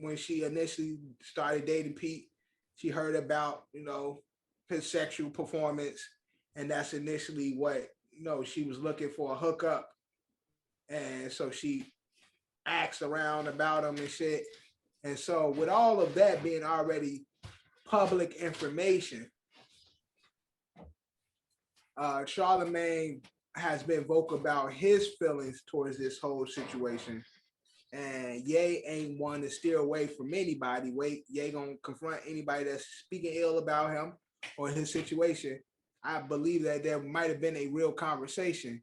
when she initially started dating Pete, she heard about, his sexual performance, and that's initially what, she was looking for a hookup. And so she asked around about him and shit. And so with all of that being already public information, Charlemagne has been vocal about his feelings towards this whole situation. And Ye ain't one to steer away from anybody. Ye gonna confront anybody that's speaking ill about him or his situation. I believe that there might have been a real conversation,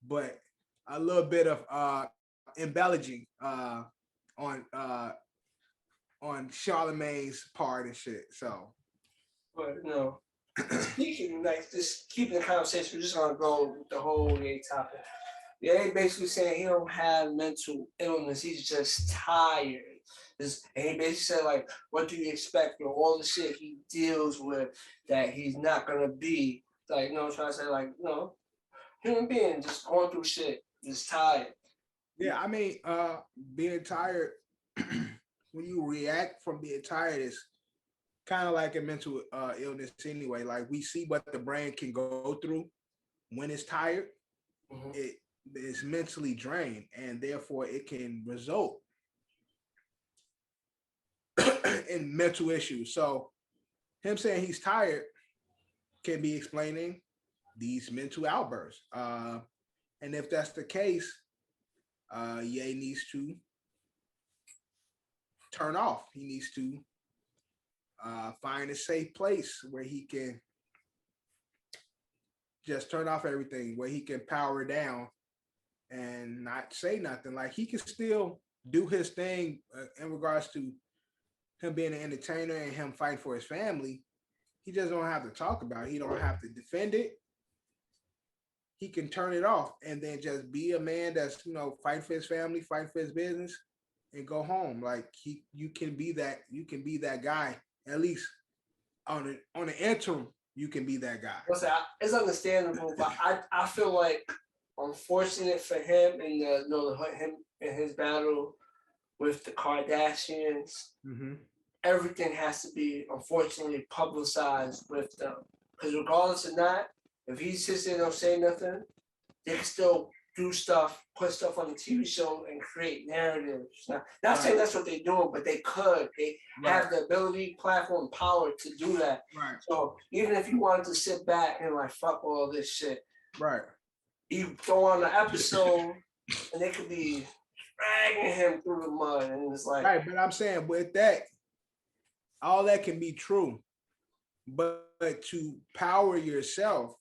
but a little bit of embellishing on Charlemagne's part and shit. So, but speaking, like, just keeping the conversation, we're just gonna go with the whole Ye topic. Yeah, he basically saying he don't have mental illness. He's just tired. And he basically said, like, what do you expect from all the shit he deals with that he's not gonna be, like, trying to say, like, human being just going through shit, just tired. Yeah, I mean, being tired, when you react from being tired, is kind of like a mental illness anyway. Like, we see what the brain can go through when it's tired. Mm-hmm. It is mentally drained, and therefore it can result in mental issues. So him saying he's tired can be explaining these mental outbursts. And if that's the case, Ye needs to turn off. He needs to find a safe place where he can just turn off everything, where he can power down and not say nothing. Like, he can still do his thing in regards to him being an entertainer and him fighting for his family. He just don't have to talk about it. He don't have to defend it. He can turn it off and then just be a man that's, fighting for his family, fighting for his business, and go home. Like, you can be that guy. At least on an interim, you can be that guy. It's understandable, but I feel like, unfortunate for him and him in his battle with the Kardashians, mm-hmm. Everything has to be, unfortunately, publicized with them. Because regardless of that, if he sits there and don't say nothing, they can still do stuff, put stuff on the TV show and create narratives. Not saying that's what they're doing, but they could. They have the ability, platform, power to do that. Right. So even if you wanted to sit back and like, fuck all this shit. Right. You go on the episode and they could be dragging him through the mud, and it's like, right. But I'm saying, with that, all that can be true, but to power yourself,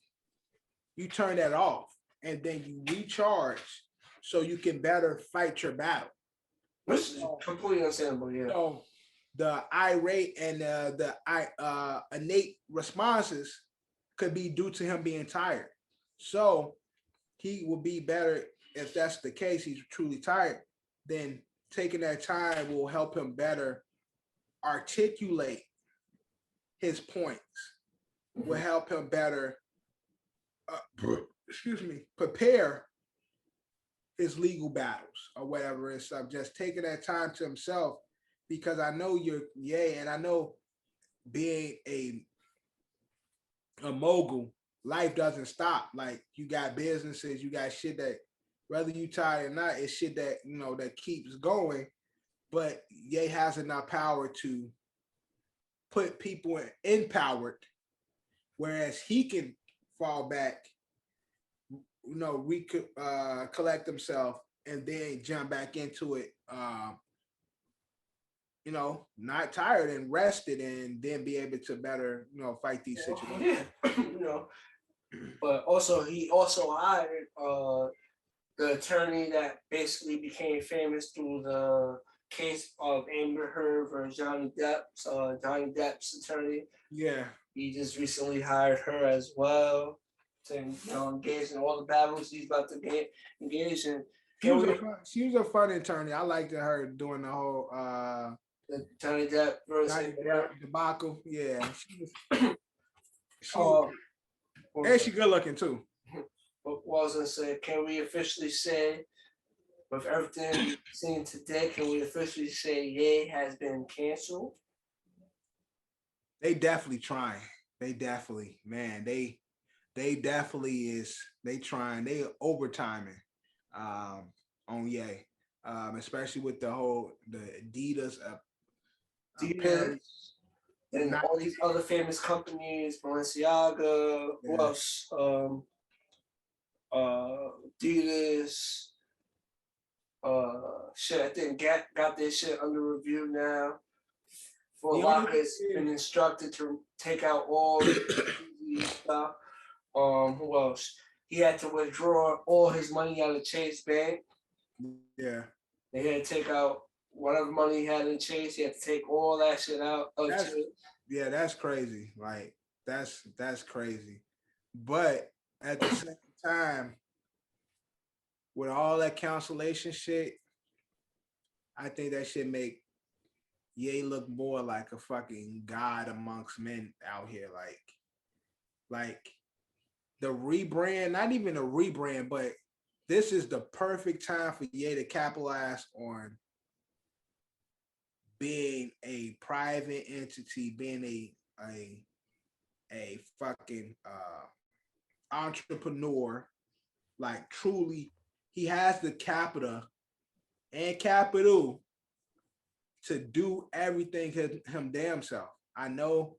you turn that off and then you recharge so you can better fight your battle. Which is completely understandable. Yeah. So the irate and the innate responses could be due to him being tired. So he will be better if that's the case. He's truly tired. Then taking that time will help him better articulate his points. Will help him better, prepare his legal battles or whatever and stuff. Just taking that time to himself, because I know and I know being a mogul, life doesn't stop. Like, you got businesses, you got shit that, whether you tired or not, it's shit that, that keeps going. But Ye has enough power to put people empowered, whereas he can fall back, collect himself and then jump back into it, not tired and rested, and then be able to better, fight these situations. Yeah. But also, he also hired the attorney that basically became famous through the case of Amber Heard versus Johnny Depp's attorney. Yeah. He just recently hired her as well to engage in all the battles he's about to get engaged in. She was a fun attorney. I liked her doing the whole the Johnny Depp versus debacle. Yeah. And she's good looking too. What was I gonna say? Can we officially say with everything we've seen today, can we officially say Ye has been canceled? They definitely trying. They definitely, man. They definitely is. They trying. They overtiming on Ye, especially with the Adidas Adidas and all these other famous companies, Balenciaga, who else? Adidas. Shit, I think got this shit under review now. Vhagar has been instructed to take out all the stuff. Who else? He had to withdraw all his money out of Chase Bank. Yeah. They had to take out whatever money he had in Chase. He had to take all that shit out of Chase. Yeah, that's crazy. Like that's crazy. But at the same time, with all that cancellation shit, I think that shit make Ye look more like a fucking god amongst men out here. Like the rebrand, not even a rebrand, but this is the perfect time for Ye to capitalize on being a private entity, being a fucking entrepreneur. Like truly, he has the capital to do everything him damn self. I know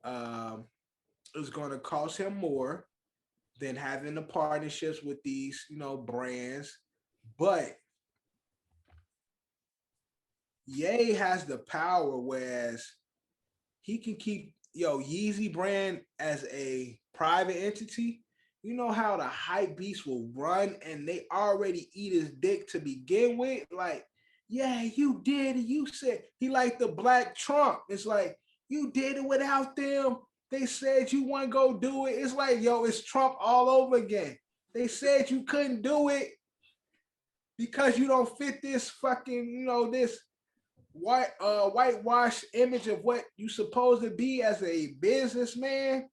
it's going to cost him more than having the partnerships with these, brands, but Ye has the power, whereas he can keep Yeezy brand as a private entity. You know how the hype beast will run and they already eat his dick to begin with? Like, yeah, you did it. You said he like the Black Trump. It's like, you did it without them. They said you want to go do it. It's like, it's Trump all over again. They said you couldn't do it because you don't fit this fucking, this whitewash image of what you supposed to be as a businessman.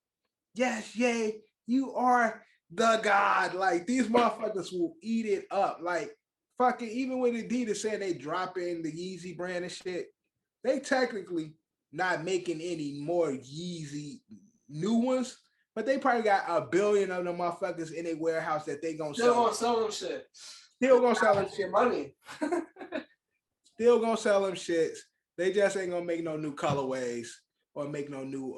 Yes, Ye, you are the god. Like, these motherfuckers will eat it up. Like, fucking, even with Adidas saying they dropping the Yeezy brand and shit, they technically not making any more Yeezy new ones, but they probably got a billion of them motherfuckers in a warehouse that they gonna sell. Still gonna sell them shit. Still gonna sell them shit. Money. Still gonna sell them shits. They just ain't gonna make no new colorways or make no new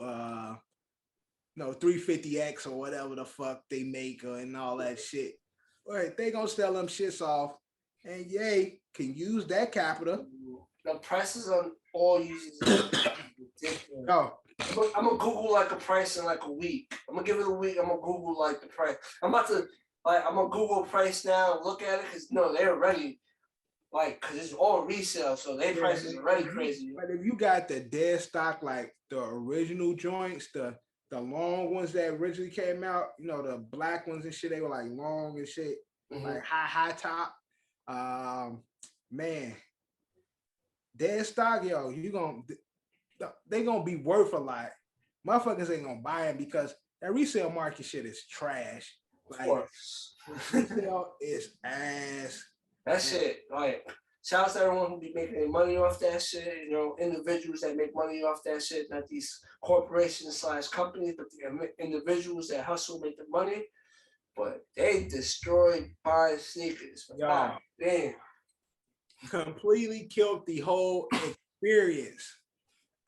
350X or whatever the fuck they make and all that shit. All right, they gonna sell them shits off, and Ye can use that capital. The prices on all uses ridiculous. No. I'm gonna Google like a price in like a week. I'm gonna give it a week. I'm gonna Google like the price. I'm gonna Google price now and look at it because they're already because it's all resale, so their prices are already crazy. But if you got the dead stock, like the original joints, the long ones that originally came out, the black ones and shit, they were like long and shit, like high top. Man, dead stock, they gonna be worth a lot. Motherfuckers ain't gonna buy them because that resale market shit is trash. Like, resale is ass. That shit, shout out to everyone who be making money off that shit. Individuals that make money off that shit, not these corporations / companies, but the individuals that hustle, make the money. But they destroyed buying sneakers. God damn. Completely killed the whole experience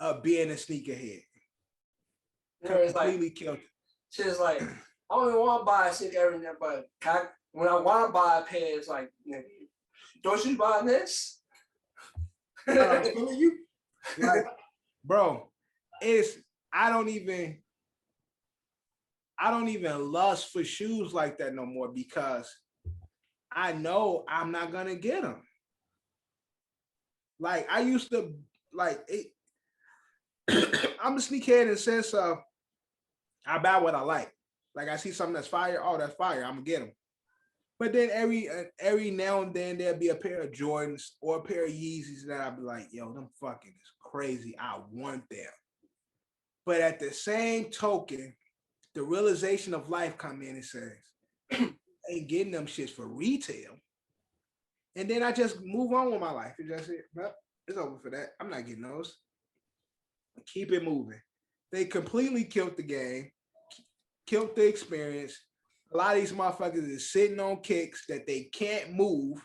of being a sneakerhead. Completely killed it. Shit is like, I don't even want to buy a sneaker every day, but when I want to buy a pair, it's like, nigga, don't you buy this? You, like, bro, I don't even lust for shoes like that no more because I know I'm not gonna get them. Like, I used to I'm a sneakerhead in the sense of I buy what I like. Like, I see something that's fire, that's fire, I'm gonna get them. But then every now and then there'll be a pair of Jordans or a pair of Yeezys that I'll be like, yo, them fucking is crazy. I want them. But at the same token, the realization of life come in and says, ain't getting them shits for retail. And then I just move on with my life. It's just it. Well, it's over for that. I'm not getting those. Keep it moving. They completely killed the game, killed the experience. A lot of these motherfuckers is sitting on kicks that they can't move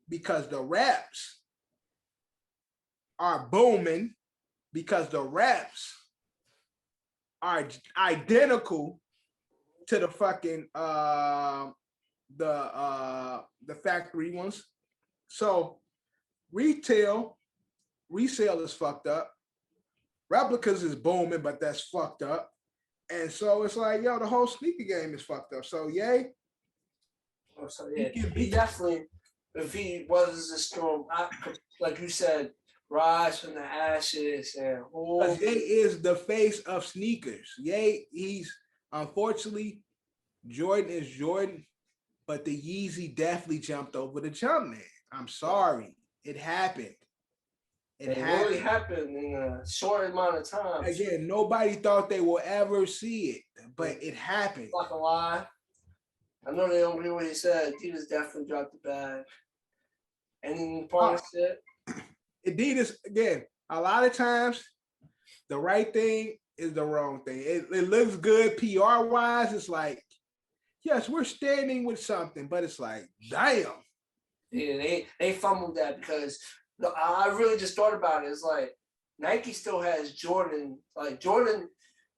because the reps are booming, because the reps are identical to the fucking the factory ones. So resale is fucked up. Replicas is booming, but that's fucked up. And so it's like, yo, the whole sneaker game is fucked up. So yay. Oh, so yeah, he definitely, if he was a strong, like you said, rise from the ashes and Because Ye is the face of sneakers. Ye, he's unfortunately, Jordan is Jordan, but the Yeezy definitely jumped over the Jumpman. I'm sorry, it happened. It really happened in a short amount of time. Again, nobody thought they will ever see it, but it happened. Like a lie. I know they don't agree with what he said. Adidas definitely dropped the bag. And part of shit. Adidas, again, a lot of times, the right thing is the wrong thing. It looks good PR-wise. It's like, yes, we're standing with something, but it's like, damn. Yeah, they fumbled that because I really just thought about it. It's like Nike still has Jordan. Like Jordan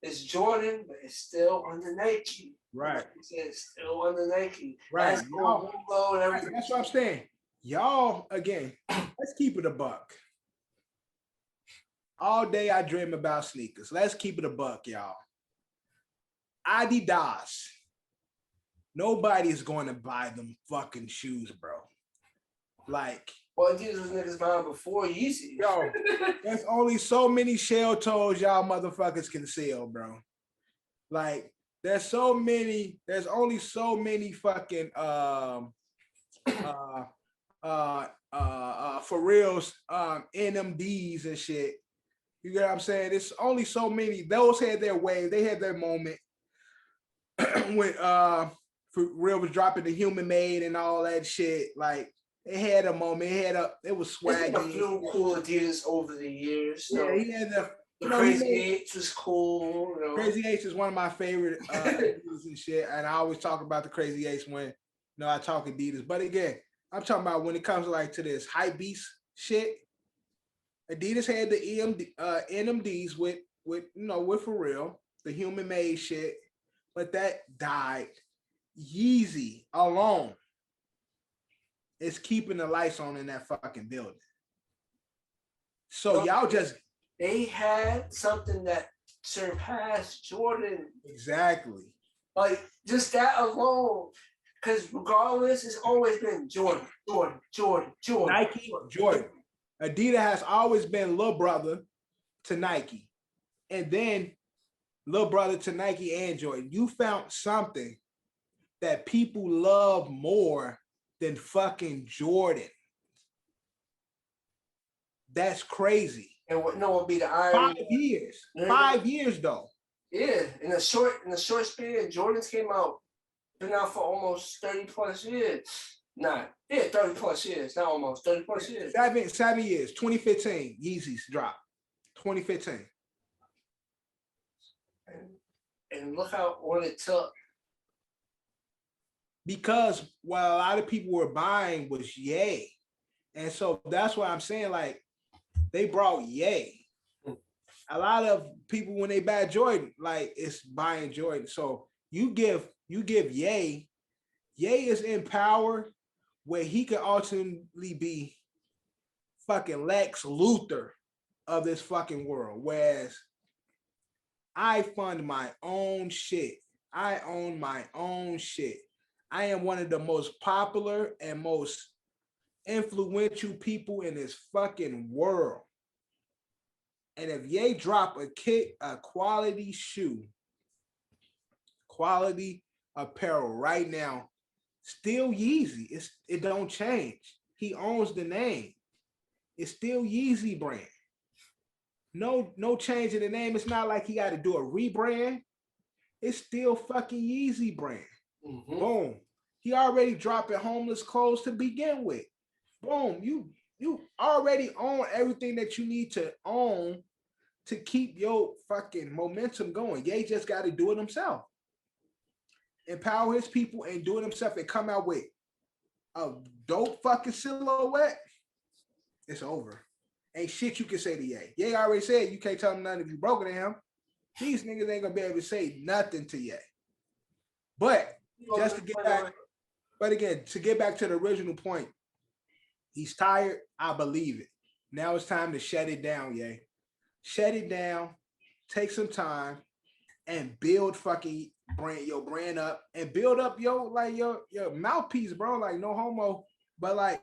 is Jordan, but it's still under Nike. Right. It's still under Nike. Right. That's what I'm saying. Y'all, again, let's keep it a buck. All day I dream about sneakers. Let's keep it a buck, y'all. Adidas. Nobody's going to buy them fucking shoes, bro. Like, well, Adidas was niggas buying before Yeezy. Yo, there's only so many shell toes y'all motherfuckers can sell, bro. Like, there's only so many fucking for reals NMDs and shit. You get what I'm saying? It's only so many. Those had their wave. They had their moment when for real was dropping the human made and all that shit. Like, it had a moment. It was swaggy. A few cool Adidas over the years. Yeah, he had the Crazy H was cool. You know. Crazy H is one of my favorite Adidas and shit. And I always talk about the Crazy H when I talk Adidas. But again, I'm talking about when it comes to this hype beast shit. Adidas had the NMDs with for real, the human made shit, but that died. Yeezy alone is keeping the lights on in that fucking building. So y'all just they had something that surpassed Jordan. Exactly. Like just that alone. Because regardless, it's always been Jordan. Nike, Jordan. Adidas has always been little brother to Nike. And then little brother to Nike and Jordan. You found something that people love more than fucking Jordan. That's crazy. And what would be the irony? 5 years. 5 years though. Yeah. In a short span, Jordans came out, been out for almost 30 plus years. 30 plus years. Not almost 30 plus years. 7 years. 2015. Yeezys dropped. 2015. And look how what it took. Because what a lot of people were buying was Ye. And so that's why I'm saying, like, they brought Ye. A lot of people, when they buy Jordan, like, it's buying Jordan. So you give Ye is in power where he could ultimately be fucking Lex Luthor of this fucking world. Whereas I fund my own shit. I own my own shit. I am one of the most popular and most influential people in this fucking world. And if Ye drop a quality shoe, quality apparel right now, still Yeezy. It don't change. He owns the name. It's still Yeezy brand. No change in the name. It's not like he got to do a rebrand. It's still fucking Yeezy brand. Mm-hmm. Boom. He already dropping homeless clothes to begin with. boom, you already own everything that you need to own to keep your fucking momentum going. Ye just got to do it himself. Empower his people and do it himself and come out with a dope fucking silhouette. It's over. Ain't shit you can say to Ye. Ye already said you can't tell him nothing if you broke it to him. These niggas ain't gonna be able to say nothing to Ye. But just to get back, but again, to get back to the original point, he's tired. I believe it. Now it's time to shut it down, Ye. Shut it down. Take some time and build fucking your brand up and build up your mouthpiece, bro. Like no homo, but like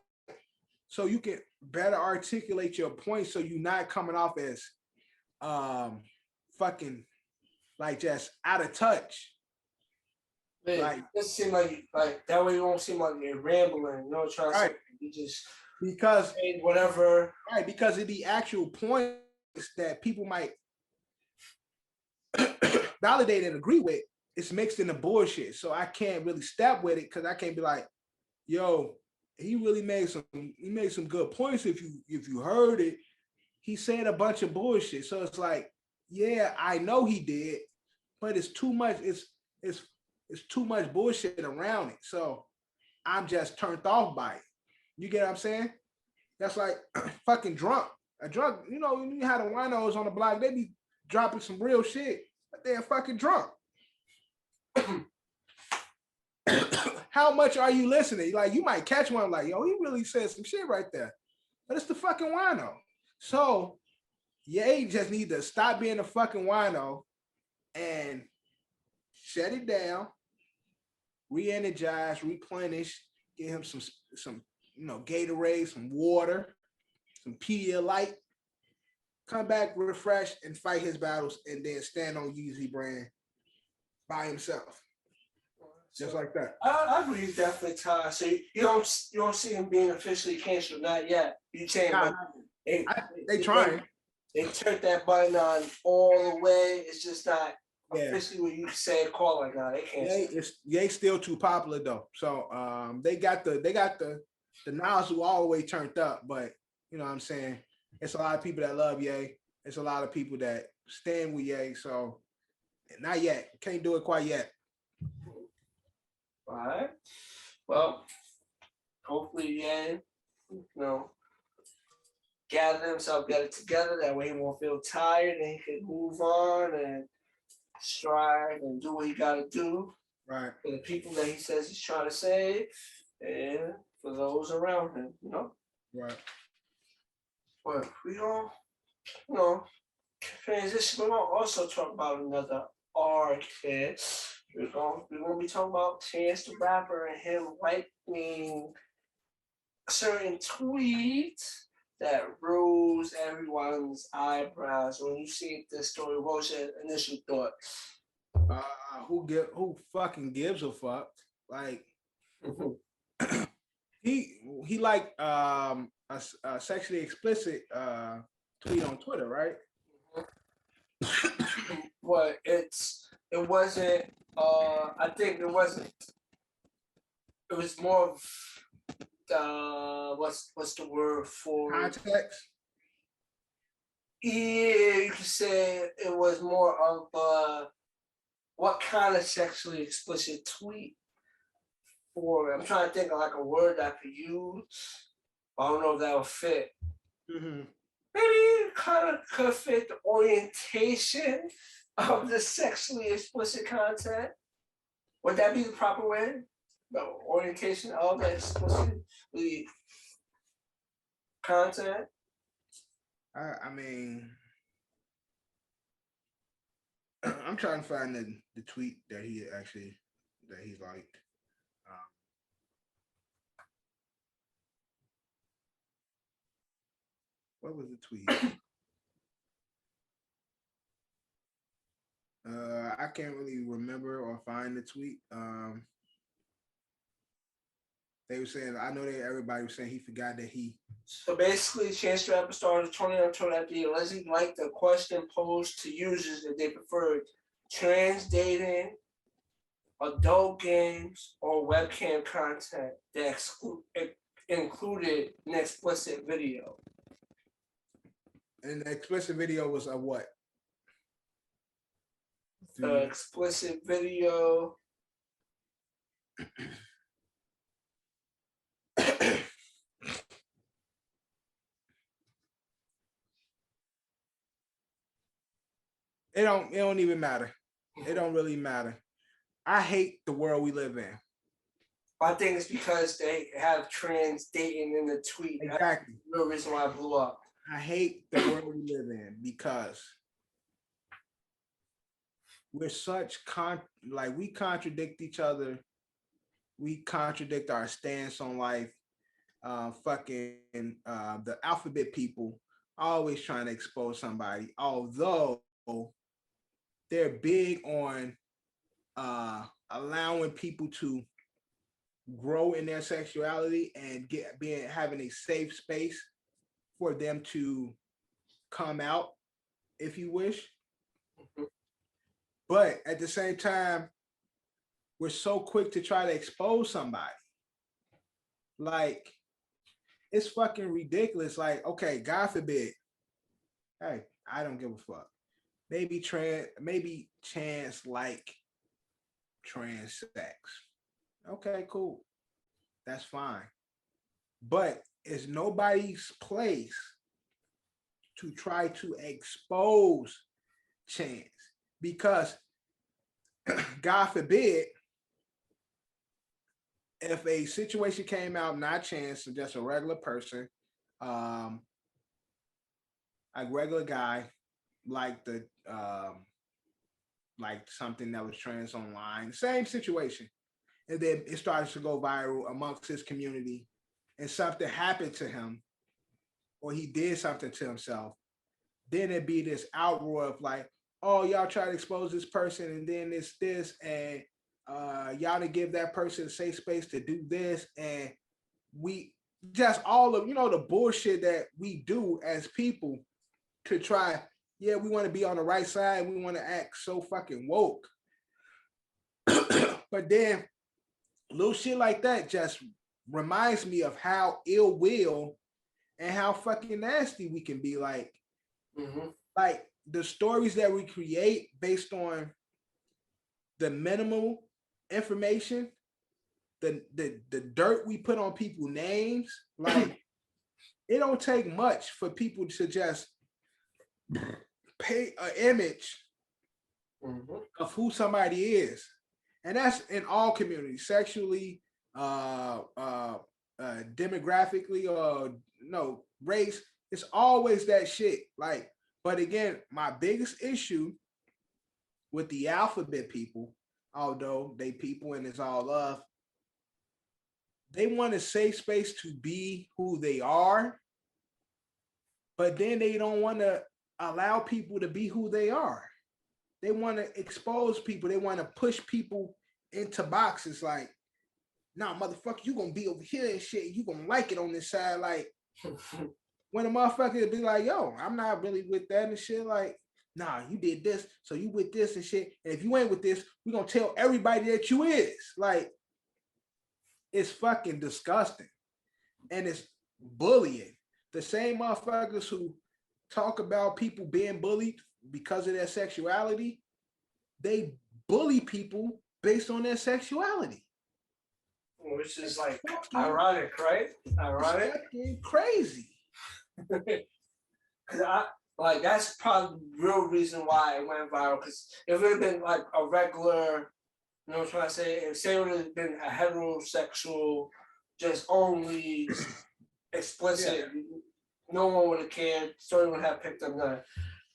so you can better articulate your point so you're not coming off as fucking like just out of touch. Man, like it seems like that way you won't seem like you're rambling, you know, trying to say you just because whatever. Right, because of the actual points that people might validate and agree with, it's mixed in the bullshit. So I can't really step with it because I can't be like, yo, he really made some good points if you heard it. He said a bunch of bullshit. So it's like, yeah, I know he did, but it's too much, it's too much bullshit around it. So I'm just turned off by it. You get what I'm saying? That's like fucking drunk. A drunk, you know, you had the winos on the block, they be dropping some real shit, but they're fucking drunk. How much are you listening? Like, you might catch one like, yo, he really said some shit right there. But it's the fucking wino. So, Ye just need to stop being a fucking wino and shut it down, re-energize, replenish, give him some Gatorade, some water, some Pedialyte, come back refreshed and fight his battles and then stand on Yeezy brand by himself. Just like that. I agree, he's definitely tired. So you don't see him being officially canceled, not yet. You saying they trying. They turned that button on all the way. It's just not officially what you say call like now. They can't. Ye still too popular though. So they got the nozzle all the way turned up, but you know what I'm saying? It's a lot of people that love Ye. It's a lot of people that stand with Ye. So not yet. Can't do it quite yet. All right. Well, hopefully, Ye, gather himself, get it together. That way he won't feel tired and he can move on and strive and do what he got to do. Right. For the people that he says he's trying to save and for those around him, Right. But we don't, transition. We're going to also talk about another artist. We're going to be talking about Chance the Rapper and him liking certain tweets that rose everyone's eyebrows. When you see this story, what was your initial thought? Who fucking gives a fuck? Like he liked a sexually explicit tweet on Twitter, right? But it wasn't. I think it wasn't. It was more of what's the word for context? Yeah, you could say it was more of what kind of sexually explicit tweet for. I'm trying to think of like a word I could use. I don't know if that would fit. Mm-hmm. Maybe it kind of could fit the orientation of the sexually explicit content. Would that be the proper way? The orientation of the explicit content? I mean, I'm trying to find the tweet that he liked. What was the tweet? I can't really remember or find the tweet. They were saying, I know that everybody was saying he forgot that he. So basically, Chance the Rapper started turning on Twitter after he allegedly liked the question posed to users that they preferred trans dating, adult games, or webcam content that included an explicit video. And the explicit video was of what? The explicit video. It don't even matter. It don't really matter. I hate the world we live in. I think it's because they have trans dating in the tweet. Exactly. That's the real reason why it blew up. I hate the world we live in because we're such we contradict each other. We contradict our stance on life. The alphabet people always trying to expose somebody, although they're big on allowing people to grow in their sexuality and having a safe space for them to come out, if you wish. Mm-hmm. But at the same time, we're so quick to try to expose somebody. Like, it's fucking ridiculous. Like, okay, God forbid. Hey, I don't give a fuck. Maybe Chance like trans sex. Okay, cool. That's fine. But it's nobody's place to try to expose Chance, because God forbid, if a situation came out, not Chance, just a regular person, a regular guy, like something that was trans online, same situation, and then it started to go viral amongst his community, and something happened to him, or he did something to himself, then it'd be this outroar of like, oh, y'all try to expose this person, and then it's this, and y'all to give that person a safe space to do this, and we just all of, the bullshit that we do as people to try, we want to be on the right side, we want to act so fucking woke. But then little shit like that just reminds me of how ill will and how fucking nasty we can be. Like, like the stories that we create based on the minimal information, the dirt we put on people's names, like it don't take much for people to just paint an image of who somebody is. And that's in all communities, sexually, demographically, or race. It's always that shit. Like, but again, my biggest issue with the alphabet people, although they people and it's all love, they want a safe space to be who they are, but then they don't want to allow people to be who they are. They want to expose people. They want to push people into boxes like, nah, motherfucker, you gonna be over here and shit. You gonna like it on this side. Like, when a motherfucker be like, yo, I'm not really with that and shit. Like, nah, you did this, so you with this and shit. And if you ain't with this, we gonna tell everybody that you is. Like, it's fucking disgusting. And it's bullying. The same motherfuckers who talk about people being bullied because of their sexuality, they bully people based on their sexuality. Which is like ironic, right? Ironic. It's fucking crazy. Cause that's probably the real reason why it went viral. Because if it had been like a regular, you know what I'm trying to say, if say it would have been a heterosexual, just only explicit, no one would have cared. Story would have picked up none.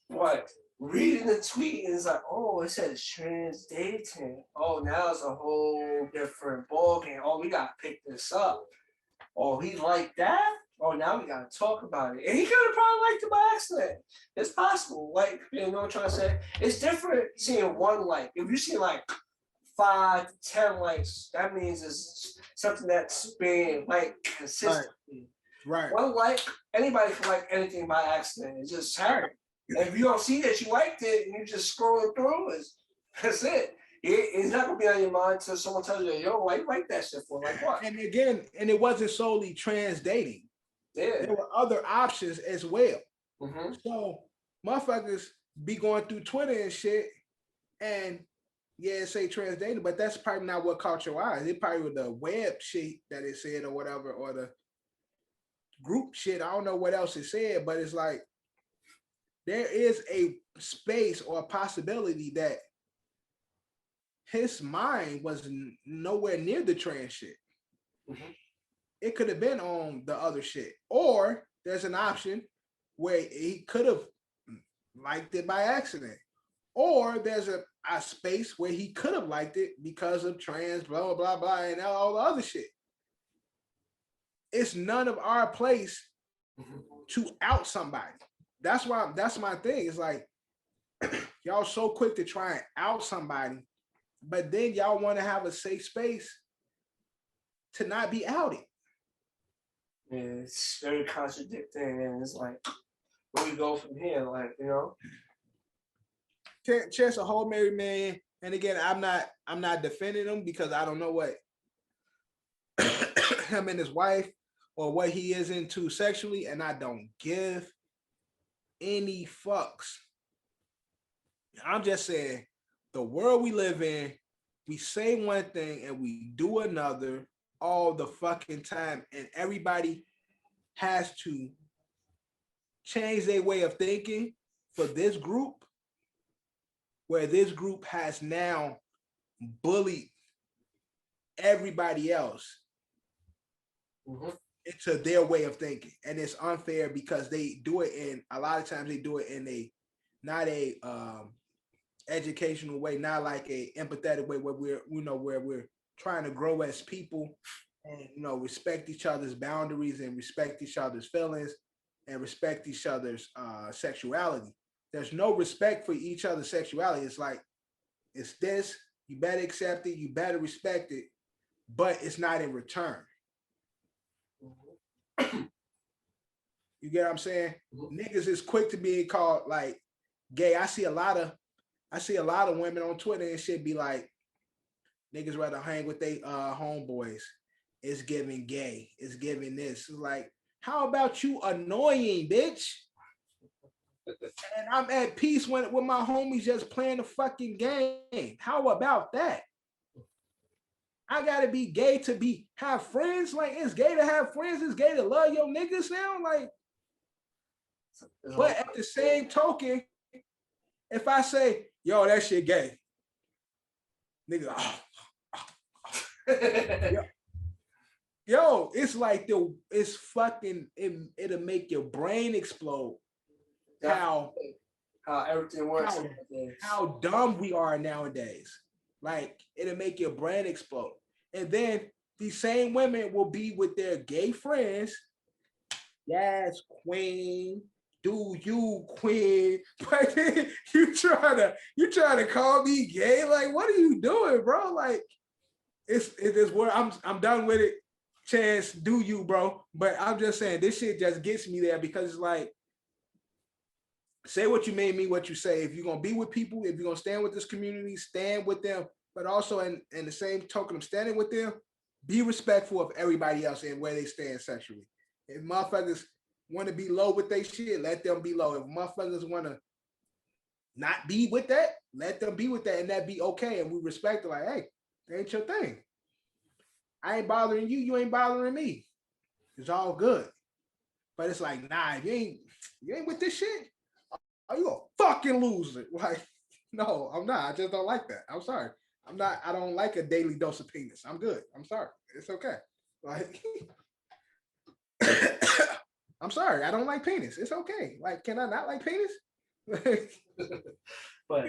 What? Reading the tweet is like, oh, it says trans dating. Oh, now it's a whole different ballgame. Oh, we gotta pick this up. Oh, he liked that? Oh, now we gotta talk about it. And he could have probably liked it by accident. It's possible. Like, you know what I'm trying to say? It's different seeing one like. If you see like 5 to 10 likes, that means it's something that's being liked consistently. Right. One like, anybody can like anything by accident. It's just hard. And if you don't see that you liked it and you just scrolling through, that's it. It's not gonna be on your mind until someone tells you, "Yo, why you like that shit for?" Like what? And again, and it wasn't solely trans dating. Yeah. There were other options as well. Mm-hmm. So motherfuckers be going through Twitter and shit, and yeah, say trans dating, but that's probably not what caught your eyes. It probably was the web shit that it said or whatever, or the group shit. I don't know what else it said, but it's like there is a space or a possibility that his mind was nowhere near the trans shit. Mm-hmm. It could have been on the other shit. Or there's an option where he could have liked it by accident. Or there's a space where he could have liked it because of trans, blah, blah, blah, blah, and all the other shit. It's none of our place to out somebody. That's my thing. It's like, y'all so quick to try and out somebody, but then y'all want to have a safe space to not be outed. Yeah, it's very contradicting, and it's like, where we go from here? Like, you know, Chance a whole married man, and again, I'm not defending him because I don't know what him and his wife or what he is into sexually, and I don't give any fucks. I'm just saying, the world we live in, we say one thing and we do another all the fucking time, and everybody has to change their way of thinking for this group, where this group has now bullied everybody else into their way of thinking, and it's unfair because they do it in a lot of times they do it in a not a educational way, not like a empathetic way where we're trying to grow as people and respect each other's boundaries and respect each other's feelings and respect each other's sexuality. There's no respect for each other's sexuality. It's like, it's this, you better accept it, you better respect it, but it's not in return. You get what I'm saying? Niggas is quick to be called like gay. I see a lot of women on Twitter and shit be like, niggas rather hang with they homeboys. It's giving gay. It's giving this. It's like, how about you annoying, bitch? And I'm at peace with my homies just playing the fucking game. How about that? I gotta be gay to have friends. Like, it's gay to have friends. It's gay to love your niggas now. Like, but at the same token, if I say, yo, that shit gay, nigga, yo, it's like it's fucking, it'll make your brain explode. How everything works. How dumb we are nowadays. Like, it'll make your brain explode. And then these same women will be with their gay friends. Yes, queen. Do you, queen? But you try to call me gay? Like, what are you doing, bro? Like, it's where I'm done with it. Chance, do you, bro? But I'm just saying, this shit just gets me there because it's like, say what you mean, mean what you say. If you're gonna be with people, if you're gonna stand with this community, stand with them. But also in the same token of standing with them, be respectful of everybody else and where they stand sexually. If motherfuckers want to be low with their shit, let them be low. If motherfuckers want to not be with that, let them be with that, and that be okay. And we respect it. Like, hey, that ain't your thing. I ain't bothering you. You ain't bothering me. It's all good. But it's like, nah, if you ain't with this shit, are you a fucking loser? Like, no, I'm not. I just don't like that. I'm sorry. I don't like a daily dose of penis. I'm good. I'm sorry. It's okay. Like, I'm sorry. I don't like penis. It's okay. Like, can I not like penis? But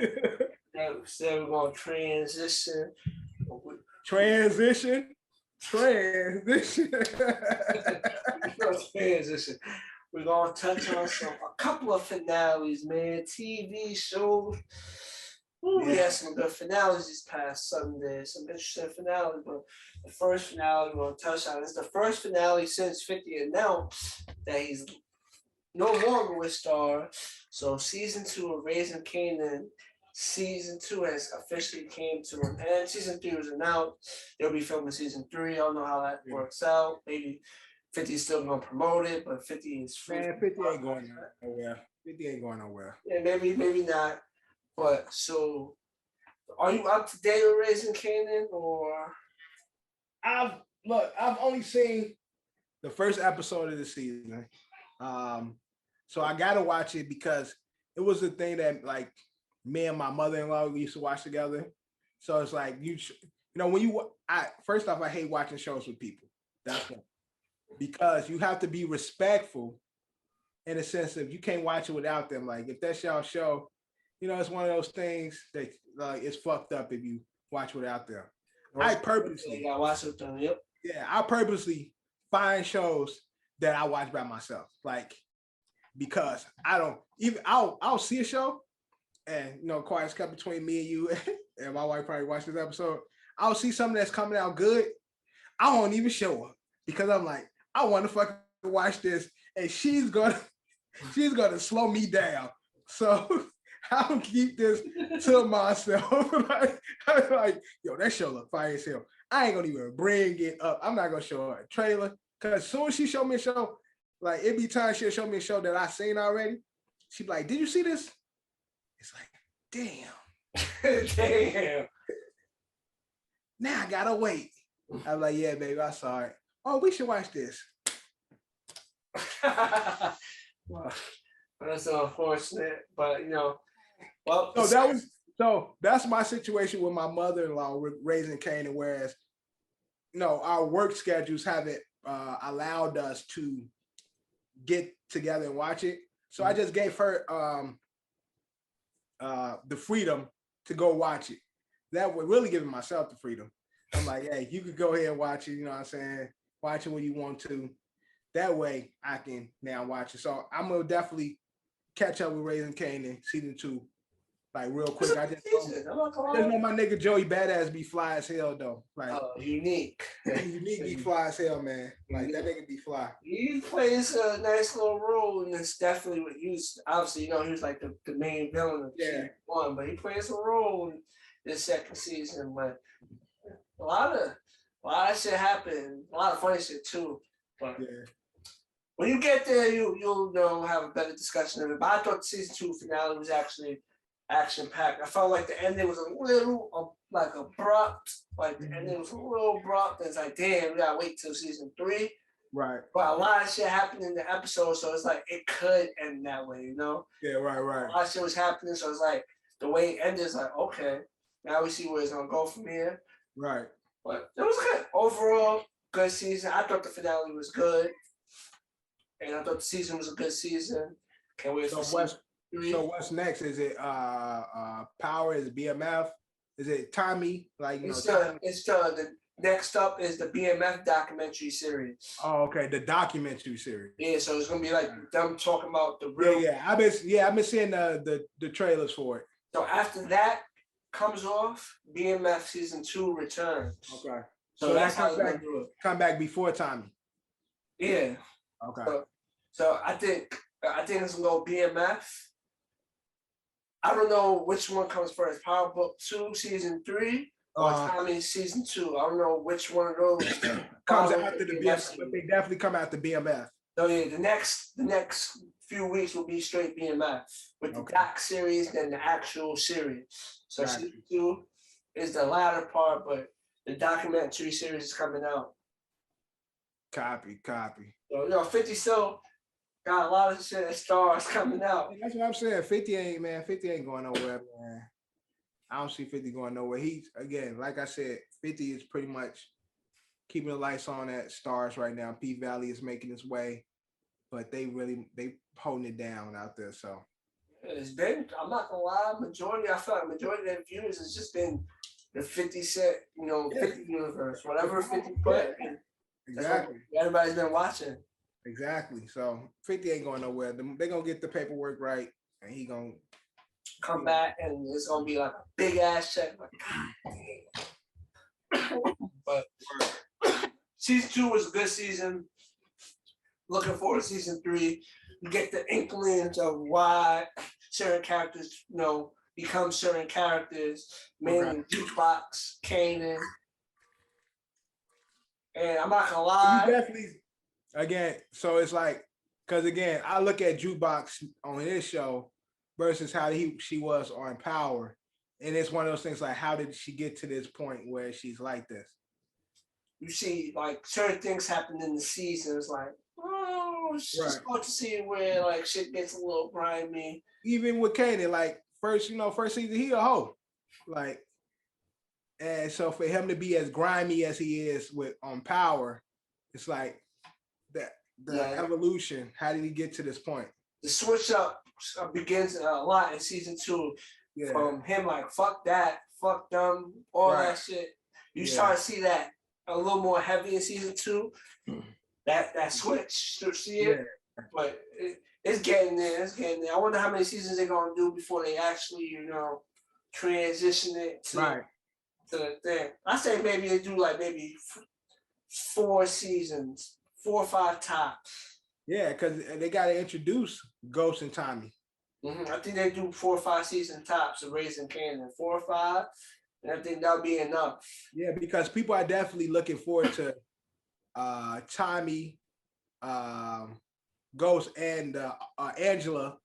so we're going to transition. Transition. We're gonna touch on a couple of finales, man. TV shows. Ooh, we had some good finales this past Sunday. Some interesting finales, but the first finale we're gonna touch on is the first finale since 50 announced that he's no longer with Star. So season 2 of Raising Kanan season 2 has officially came to an end. Season 3 was announced. They'll be filming season 3. I don't know how that works out. Maybe 50 is still gonna promote it, but 50 is free. Man, 50 ain't going nowhere. 50 ain't going nowhere. Yeah, maybe not. But so, are you up to date with Raising Kanan, or? I've only seen the first episode of the season. So I gotta watch it because it was the thing that like me and my mother-in-law we used to watch together. So it's like first off, I hate watching shows with people. That's one. Because you have to be respectful in a sense of you can't watch it without them. Like if that's y'all show, it's one of those things that like it's fucked up if you watch without them. I purposely watch with them. Yep. Yeah, I purposely find shows that I watch by myself. Like because I'll see a show and quiet's kept between me and you and my wife probably watched this episode. I'll see something that's coming out good. I won't even show up because I'm like, I want to fucking watch this and she's gonna slow me down. So I'll keep this to myself. I'm like, yo, that show look fire as hell. I ain't gonna even bring it up. I'm not gonna show her a trailer because as soon as she showed me a show, like it be time she'll show me a show that I seen already. She'd be like, "Did you see this?" It's like, damn, damn. Now I gotta wait. I'm like, yeah, baby, I saw it. Oh, we should watch this. Well, that's unfortunate, but well. So that's my situation with my mother-in-law with Raising Kanan, whereas our work schedules haven't allowed us to get together and watch it. So I just gave her the freedom to go watch it. That would really giving myself the freedom. I'm like, hey, you could go ahead and watch it, you know what I'm saying? Watch it when you want to. That way I can now watch it. So I'm gonna definitely catch up with Raising Kanan season 2. Like real quick, I just know my nigga Joey Badass be fly as hell though. Like unique. Unique be fly as hell, man. Like that nigga be fly. He plays a nice little role, and it's definitely what he was. Obviously, he was like the main villain of season 1, but he plays a role in this second season. But a lot of shit happened. A lot of funny shit too. But when you get there, you'll have a better discussion of it. But I thought the season 2 finale was actually action-packed. I felt like the ending was a little abrupt. Like the ending was a little abrupt. It's like, damn, we gotta wait till season 3. Right. But a lot of shit happened in the episode, so it's like it could end that way, Yeah, right. A lot of shit was happening, so it's like the way it ended is like, okay, now we see where it's gonna go from here. Right. But it was good. Overall, good season. I thought the finale was good. And I thought the season was a good season. Can't wait for season 3. So what's next? Is it Power? Is it BMF? Is it Tommy? Like it's the next up is the BMF documentary series. Oh, okay, the documentary series. Yeah, so it's gonna be like them talking about the real. I've been seeing the trailers for it. So after that comes off, BMF season 2 returns. Okay. So that's how they're gonna do it. Come back before Tommy. Yeah. Okay. So I think it's gonna go BMF. I don't know which one comes first, Power Book 2 season 3 or Tommy season 2. I don't know which one of those comes after the BMF, but they definitely come after BMF. So yeah, the next few weeks will be straight BMF with the doc series and the actual series. So season 2 is the latter part, but the documentary series is coming out. Copy. So 50 still got a lot of shit stars coming out. That's what I'm saying. 50 ain't going nowhere, man. I don't see 50 going nowhere. He's again, like I said, 50 is pretty much keeping the lights on at stars right now. P Valley is making its way, but they holding it down out there. So it's been, I'm not gonna lie, I feel like majority of their viewers has just been the 50 Cent, 50 universe, whatever 50 put. Exactly. Everybody's been watching. Exactly. So 50 ain't going nowhere. They're gonna get the paperwork right, and he gonna come back, and it's gonna be like a big ass check. But season 2 was a good season. Looking forward to season 3. You get the inklings of why certain characters, become certain characters, mainly Jukebox, Kanan. And I'm not gonna lie. You definitely, again, so it's like, because again, I look at Jukebox on his show versus how she was on Power. And it's one of those things like, how did she get to this point where she's like this? You see, like, certain things happen in the season. It's like, oh, it's just hard to see where, like, shit gets a little grimy. Even with Kanan, like, first season, he a hoe. Like, and so for him to be as grimy as he is on Power, it's like the evolution. How did he get to this point? The switch up begins a lot in season 2. Yeah. From him, like, fuck that, fuck them, all that shit. You start to see that a little more heavy in season 2. That switch, you see it? Yeah. But it's getting there. It's getting there. I wonder how many seasons they're gonna do before they actually, transition it to the thing. I say maybe they do like maybe 4 seasons, 4 or 5 tops. Yeah, because they gotta introduce Ghost and Tommy. I think they do 4 or 5 season tops of Raising Kanan, 4 or 5, and I think that'll be enough. Yeah, because people are definitely looking forward to Tommy, Ghost, and Angela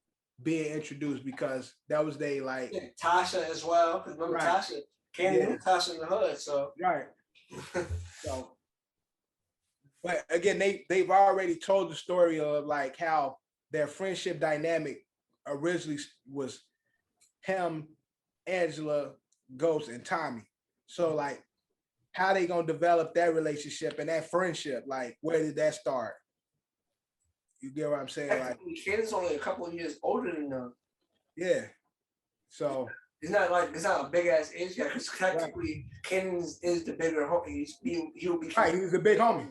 being introduced, because that was Tasha as well. Because remember Tasha, Kanan knew Tasha in the hood, so so. But again, they've already told the story of like how their friendship dynamic originally was him, Angela, Ghost, and Tommy. So like, how they gonna develop that relationship and that friendship? Like, where did that start? You get what I'm saying? Like, Kanan's only a couple of years older than them. Yeah. So it's not a big ass age gap, because technically Kanan is the bigger homie. He'll be he's a big homie.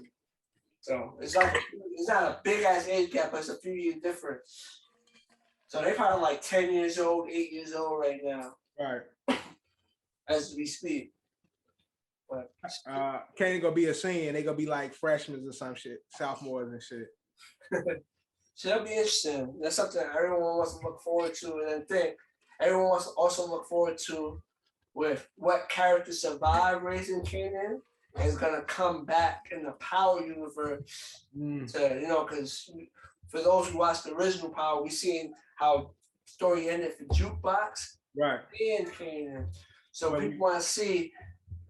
So it's not a big ass age gap, but it's a few years difference. So they're probably like 10 years old, 8 years old right now. Right. As we speak. But Kanan gonna be a senior, and they gonna be like freshmen or some shit, sophomores and shit. So that'll be interesting. That's something everyone wants to look forward to, and then think everyone wants to also look forward to with what characters survive Raising Kanan is gonna come back in the Power universe. To because for those who watched the original Power, we seen how story ended for Jukebox, and Kanan. So people want to see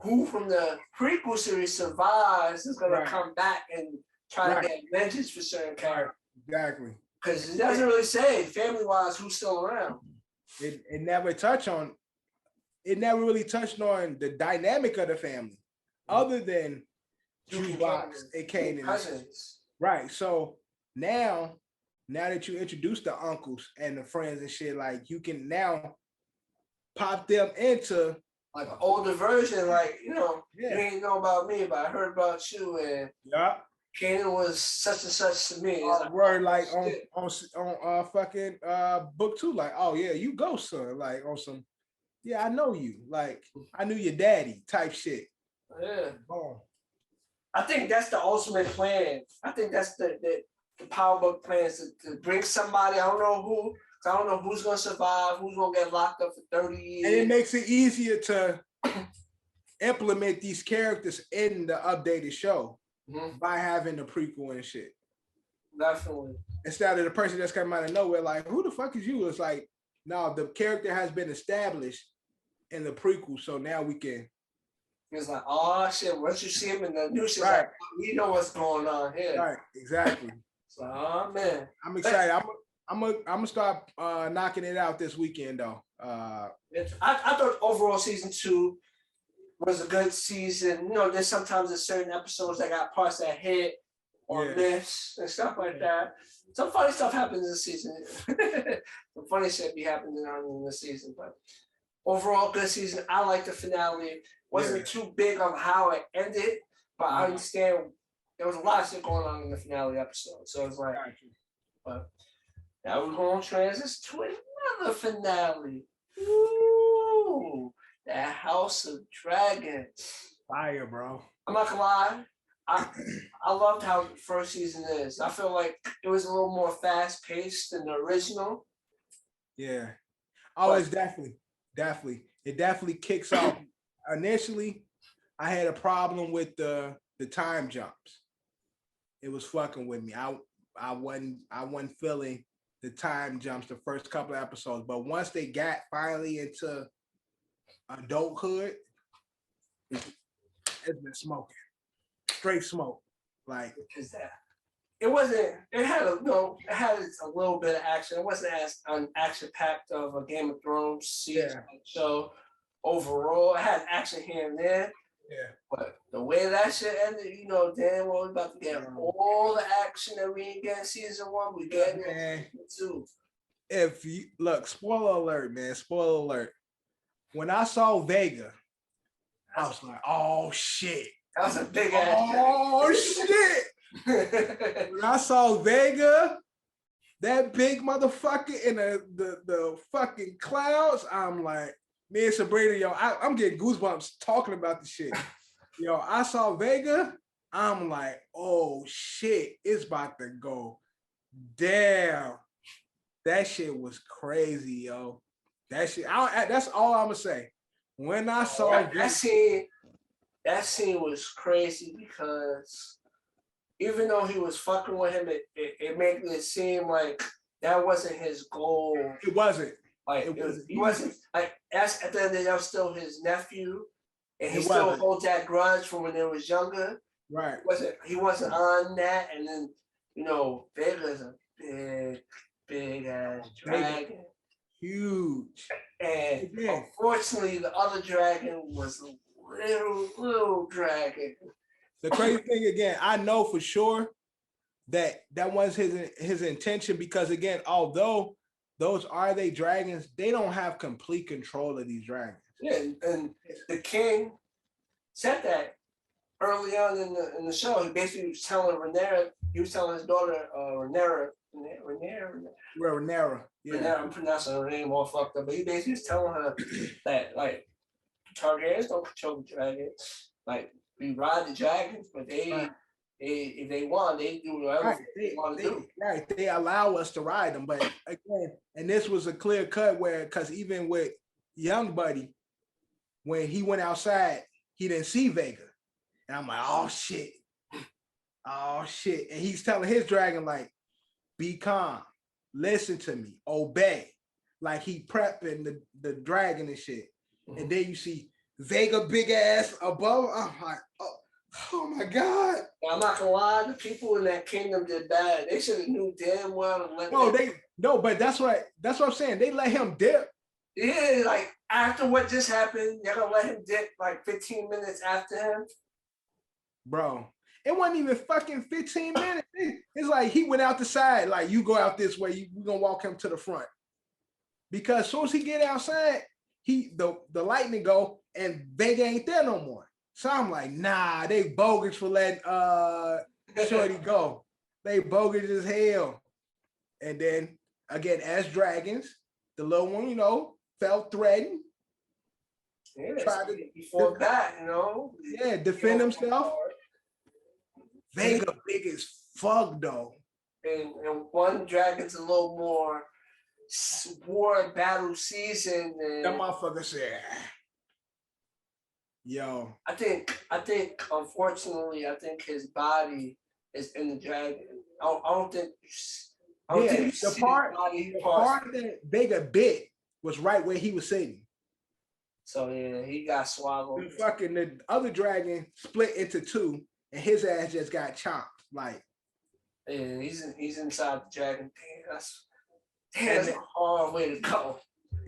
who from the prequel series survives is gonna come back and try to get vengeance for certain characters. Exactly. Because it doesn't really say family-wise who's still around. It never really touched on the dynamic of the family, other than Jukebox and Kanan. Right. So now that you introduce the uncles and the friends and shit, like you can now pop them into like an older version, like you ain't know about me, but I heard about you, and Kanan was such and such to me. Word like on fucking book 2, like, oh yeah, you go, son. Like on some, I know you. Like I knew your daddy type shit. Yeah. Boom. I think that's the ultimate plan. I think that's the Power Book plan is to bring somebody. I don't know who. I don't know who's gonna survive, who's gonna get locked up for 30 years. And it makes it easier to implement these characters in the updated show by having the prequel and shit. Definitely. Instead of the person that's coming out of nowhere, like, who the fuck is you? It's like, no, the character has been established in the prequel, so now we can. It's like, oh shit, once you see him in the new shit, like, we know what's going on here. Right, exactly. So, oh man. I'm excited. I'm gonna start knocking it out this weekend though. I thought overall season 2 was a good season. There's sometimes certain episodes that got parts that hit or miss and stuff like that. Some funny stuff happens this season. Some funny shit be happening in this season, but overall good season. I like the finale. Wasn't too big on how it ended, but I understand there was a lot of shit going on in the finale episode. So it's like, but. Now we're going to transition to another finale. Ooh, the House of Dragons. Fire, bro. I'm not gonna lie. I loved how the first season is. I feel like it was a little more fast paced than the original. Yeah. Oh, it's definitely. Definitely. It definitely kicks off. Initially, I had a problem with the time jumps. It was fucking with me. I wasn't feeling the time jumps the first couple of episodes, but once they got finally into adulthood, it's been smoking, straight smoke. Like Is that it wasn't. It had a It had a little bit of action. It wasn't as action packed of a Game of Thrones season show. Overall, it had action here and there. yeah, But the way that shit ended, damn well we about to get all the action that we didn't get in season 1. We get it in season 2. if you look, spoiler alert, man, spoiler alert. When I saw Vhagar, I was like, oh shit. That was a big ass. Oh shit. When I saw Vhagar, that big motherfucker in the fucking clouds, I'm like, me and Sabrina, yo, I'm getting goosebumps talking about the shit. Yo, I saw Vhagar, I'm like, oh shit, it's about to go down. That shit was crazy, yo. That shit, that's all I'm gonna say. When I saw that scene was crazy because even though he was fucking with him, it made it seem like that wasn't his goal. It wasn't. Like he wasn't like that's at the end of the day, that was still his nephew, and he still holds that grudge from when they was younger. Right. He wasn't on that, and then Vhagar's a big ass dragon. Huge. And unfortunately the other dragon was a little dragon. The crazy thing again, I know for sure that was his intention, because again, although those are they dragons, they don't have complete control of these dragons. Yeah, and the king said that early on in the show. He basically was telling Rhaenyra, he was telling his daughter Rhaenyra. Yeah, I'm pronouncing her name all fucked up, but he basically was telling her that like Targaryens don't control the dragons. Like we ride the dragons, but they if they want, they do whatever they want to do. Right, they allow us to ride them, but again, and this was a clear cut where, because even with Young Buddy, when he went outside, he didn't see Vhagar, and I'm like, oh shit, and he's telling his dragon like, be calm, listen to me, obey, like he prepping the dragon and shit, and then you see Vhagar big ass above. I'm like, oh my god! I'm not gonna lie, the people in that kingdom did bad. They should have knew damn well to let but that's what I'm saying. They let him dip. Yeah, like after what just happened, they're gonna let him dip like 15 minutes after him. Bro, it wasn't even fucking 15 minutes. It's like he went out the side, like you go out this way, we're gonna walk him to the front. Because as soon as he get outside, the lightning go and Vhagar ain't there no more. So I'm like, nah, they bogus for letting Shorty go. They bogus as hell. And then again, as dragons, the little one, felt threatened. Yeah, before that, Yeah, defend himself. Vhagar big as fuck though. And one dragon's a little more war battle season. That motherfucker said, yo. I think unfortunately, his body is in the dragon. I don't think the part that Vhagar bit was right where he was sitting. So yeah, he got swallowed. The other dragon split into two, and his ass just got chopped. Like, yeah, he's inside the dragon. That's a hard way to go.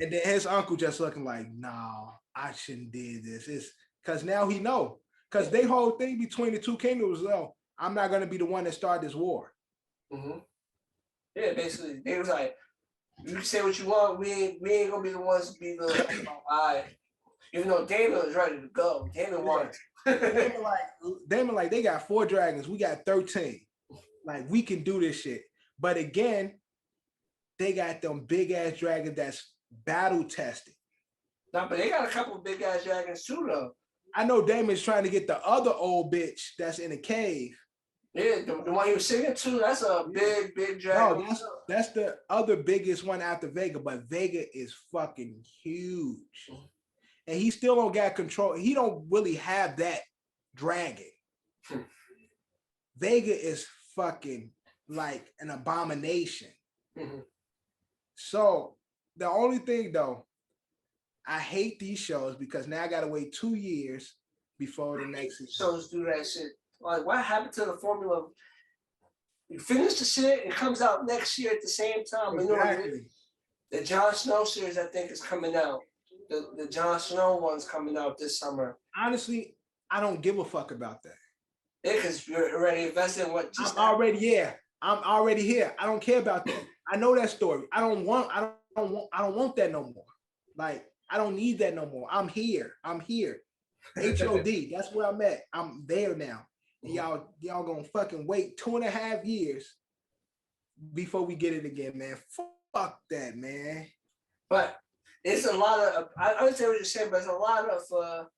And then his uncle just looking like, nah, I shouldn't did this. It's because now he know. Because they whole thing between the two kingdoms, though, I'm not gonna be the one that started this war. Mm-hmm. Yeah, basically, they was like, you say what you want, we ain't gonna be the ones to be the even though Damon was ready to go. Damon wanted. Damon like, they got 4 dragons, we got 13. Like, we can do this shit. But again, they got them big ass dragons that's battle tested. No, but they got a couple of big ass dragons too, though. I know Damon's trying to get the other old bitch that's in a cave. Yeah, the one he was singing to, that's a big dragon. No, that's the other biggest one after Vhagar, but Vhagar is fucking huge. And he still don't got control. He don't really have that dragon. Vhagar is fucking like an abomination. So the only thing though, I hate these shows because now I gotta wait 2 years before the next season. Shows do that shit. Like, what happened to the formula? You finish the shit, it comes out next year at the same time. Exactly. The Jon Snow series, I think, is coming out. The Jon Snow one's coming out this summer. Honestly, I don't give a fuck about that. Yeah, because you're already invested in what I'm already here. I don't care about that. I know that story. I don't want that no more. Like, I don't need that no more. I'm here. HOD. That's where I'm at. I'm there now. And y'all gonna fucking wait 2.5 years before we get it again, man. Fuck that, man. But it's a lot of, I understand what you're saying, but it's a lot of,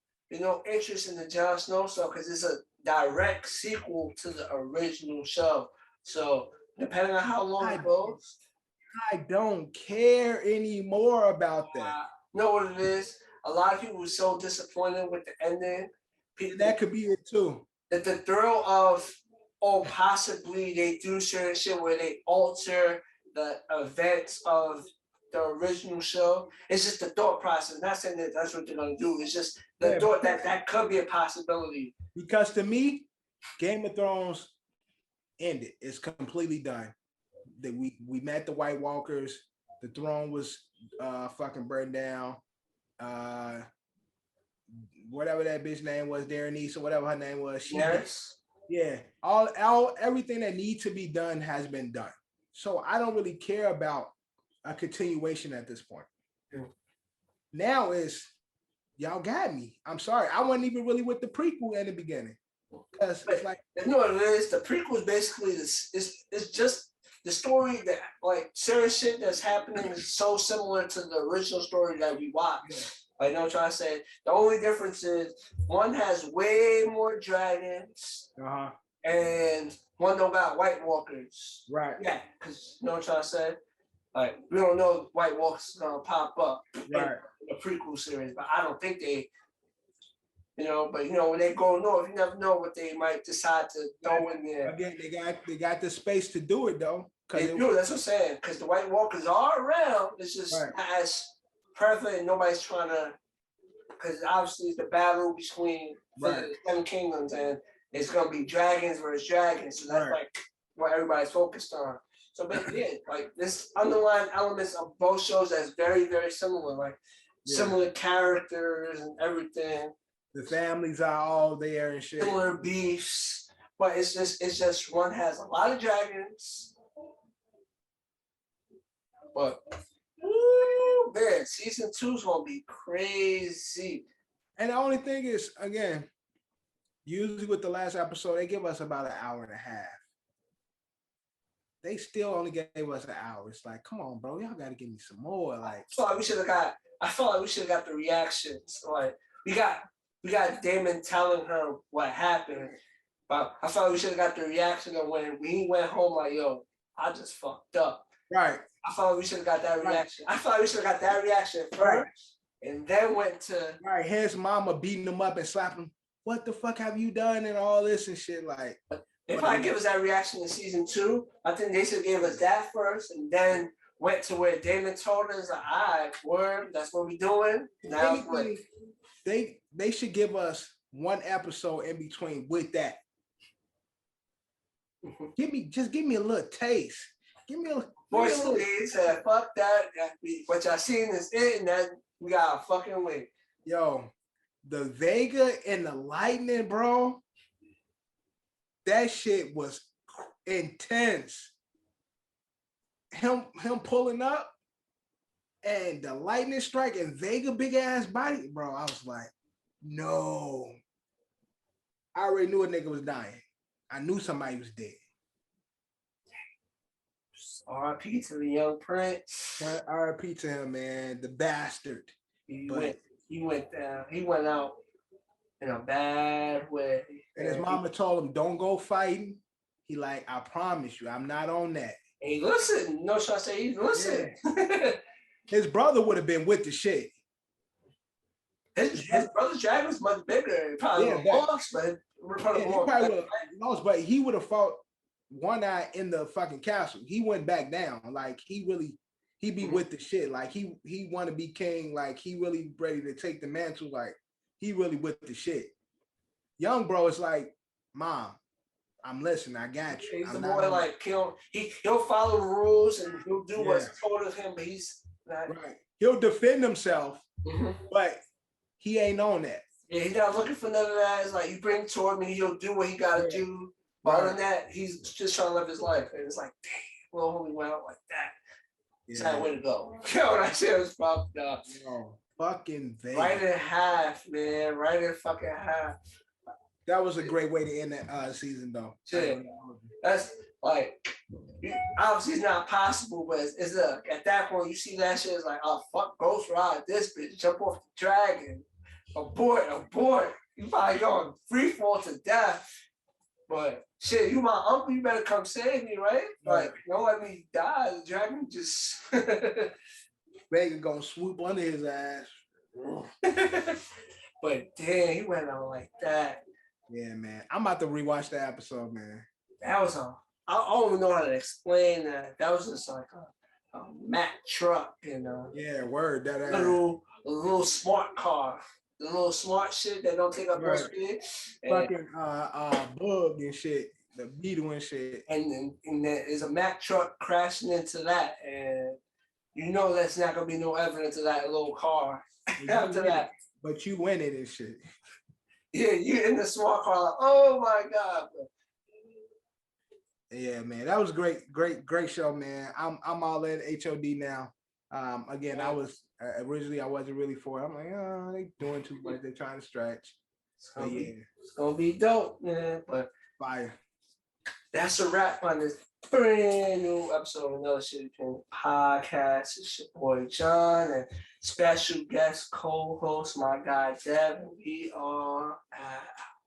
interest in the Jon Snow show because it's a direct sequel to the original show. So depending on how long it goes. I don't care anymore about that. You know what it is? A lot of people were so disappointed with the ending. That could be it too. That the thrill of, possibly they do certain shit where they alter the events of the original show. It's just the thought process. Not saying that that's what they're gonna do. It's just the thought that could be a possibility. Because to me, Game of Thrones ended. It's completely done. That we met the White Walkers. The throne was fucking burned down. Whatever that bitch name was, Daenerys or whatever her name was. All everything that needs to be done has been done. So I don't really care about a continuation at this point. Now is y'all got me. I'm sorry. I wasn't even really with the prequel in the beginning. Because it's like, you know what it is? The prequel is basically this. It's just the story that, like, certain shit that's happening is so similar to the original story that we watched. I know what I'm trying to say. The only difference is one has way more dragons, and one don't got White Walkers. Right. Yeah, because you know what I'm trying to say? Like, we don't know if White Walkers are gonna pop up in the prequel series, but I don't think they, but when they go north, you never know what they might decide to throw in there. Again, they got the space to do it though. They do, that's what I'm saying. Because the White Walkers are around. It's just not as prevalent. Nobody's trying to, because obviously it's the battle between the 7 kingdoms, and it's gonna be dragons versus dragons. So that's like what everybody's focused on. So, but like this underlying elements of both shows that's very, very similar, like similar characters and everything. The families are all there and shit. Similar beefs, but it's just one has a lot of dragons. But man, season 2 is gonna be crazy. And the only thing is, again, usually with the last episode, they give us about an hour and a half. They still only gave us an hour. It's like, come on, bro, y'all gotta give me some more. Like, I felt like we should have got the reactions. Like we got Damon telling her what happened, but I felt like we should have got the reaction of when he went home. Like, yo, I just fucked up. Right. I felt like we should have got that reaction. I felt like we should have got that reaction first, and then went to his mama beating him up and slapping him. What the fuck have you done and all this and shit? Like, if I give us that reaction in season 2, I think they should give us that first, and then went to where Damon told us, like, all right, Worr, that's what we doing. Now they should give us one episode in between with that. Give me a little taste. Give me a Boy, he said, fuck that. What y'all seen is it, and then we gotta fucking wait. Yo, the Vhagar and the lightning, bro. That shit was intense. Him pulling up and the lightning strike and Vhagar big ass body, bro. I was like, no. I already knew a nigga was dying. I knew somebody was dead. R.I.P. to the young prince. R.I.P. to him, man. The bastard. He went down. He went out in a bad way. And his mama told him, don't go fighting. He like, I promise you, I'm not on that. And he listened. No, should I say he listened? Yeah. His brother would have been with the shit. His brother's drag was much bigger. He probably lost, but he probably would have lost, but he would have fought One Eye in the fucking castle. He went back down. Like he be with the shit. Like he want to be king. Like he really ready to take the mantle. Like he really with the shit. Young bro is like, Mom, I'm listening. I got you. He's the boy like he'll follow the rules and he'll do what's told of him, but he's not right. He'll defend himself, but he ain't on that. Yeah, he's not looking for none of that. It's like you bring him toward me, he'll do what he gotta do. But other than that, he's just trying to live his life. And it's like, damn, little homie went out like that. It's not way to go. You know what I said? It was fucked up. Fucking Vegas. Right in half, man. Right in fucking half. That was a great way to end that season, though. Shit. That's like, obviously it's not possible, but it's at that point you see that shit, it's like, oh fuck, Ghost Ride this bitch, jump off the dragon, abort. You probably going free fall to death. But shit, you my uncle, you better come save me, right? Like, don't let me die. The dragon just Vhagar gonna swoop under his ass. But damn, he went out like that. Yeah, man. I'm about to rewatch that episode, man. That was I don't even know how to explain that. That was just like a Mack truck, you know. Yeah, word. That a little smart car. The little smart shit that don't take up no speed. Fucking bug and shit. The beetle and shit. And there's a Mack truck crashing into that, and you know that's not gonna be no evidence of that little car after that. But you win it and shit. Yeah, you in the smart car, like, oh my God. Yeah, man, that was great show, man. I'm all in HOD now. Again, I was originally I wasn't really for it. I'm like, oh, they doing too much. They're trying to stretch. It's gonna be dope, man. But fire. That's a wrap on this brand new episode of Another Shitty Opinion Podcast. It's your boy John and special guest co-host, my guy Dev. We are out.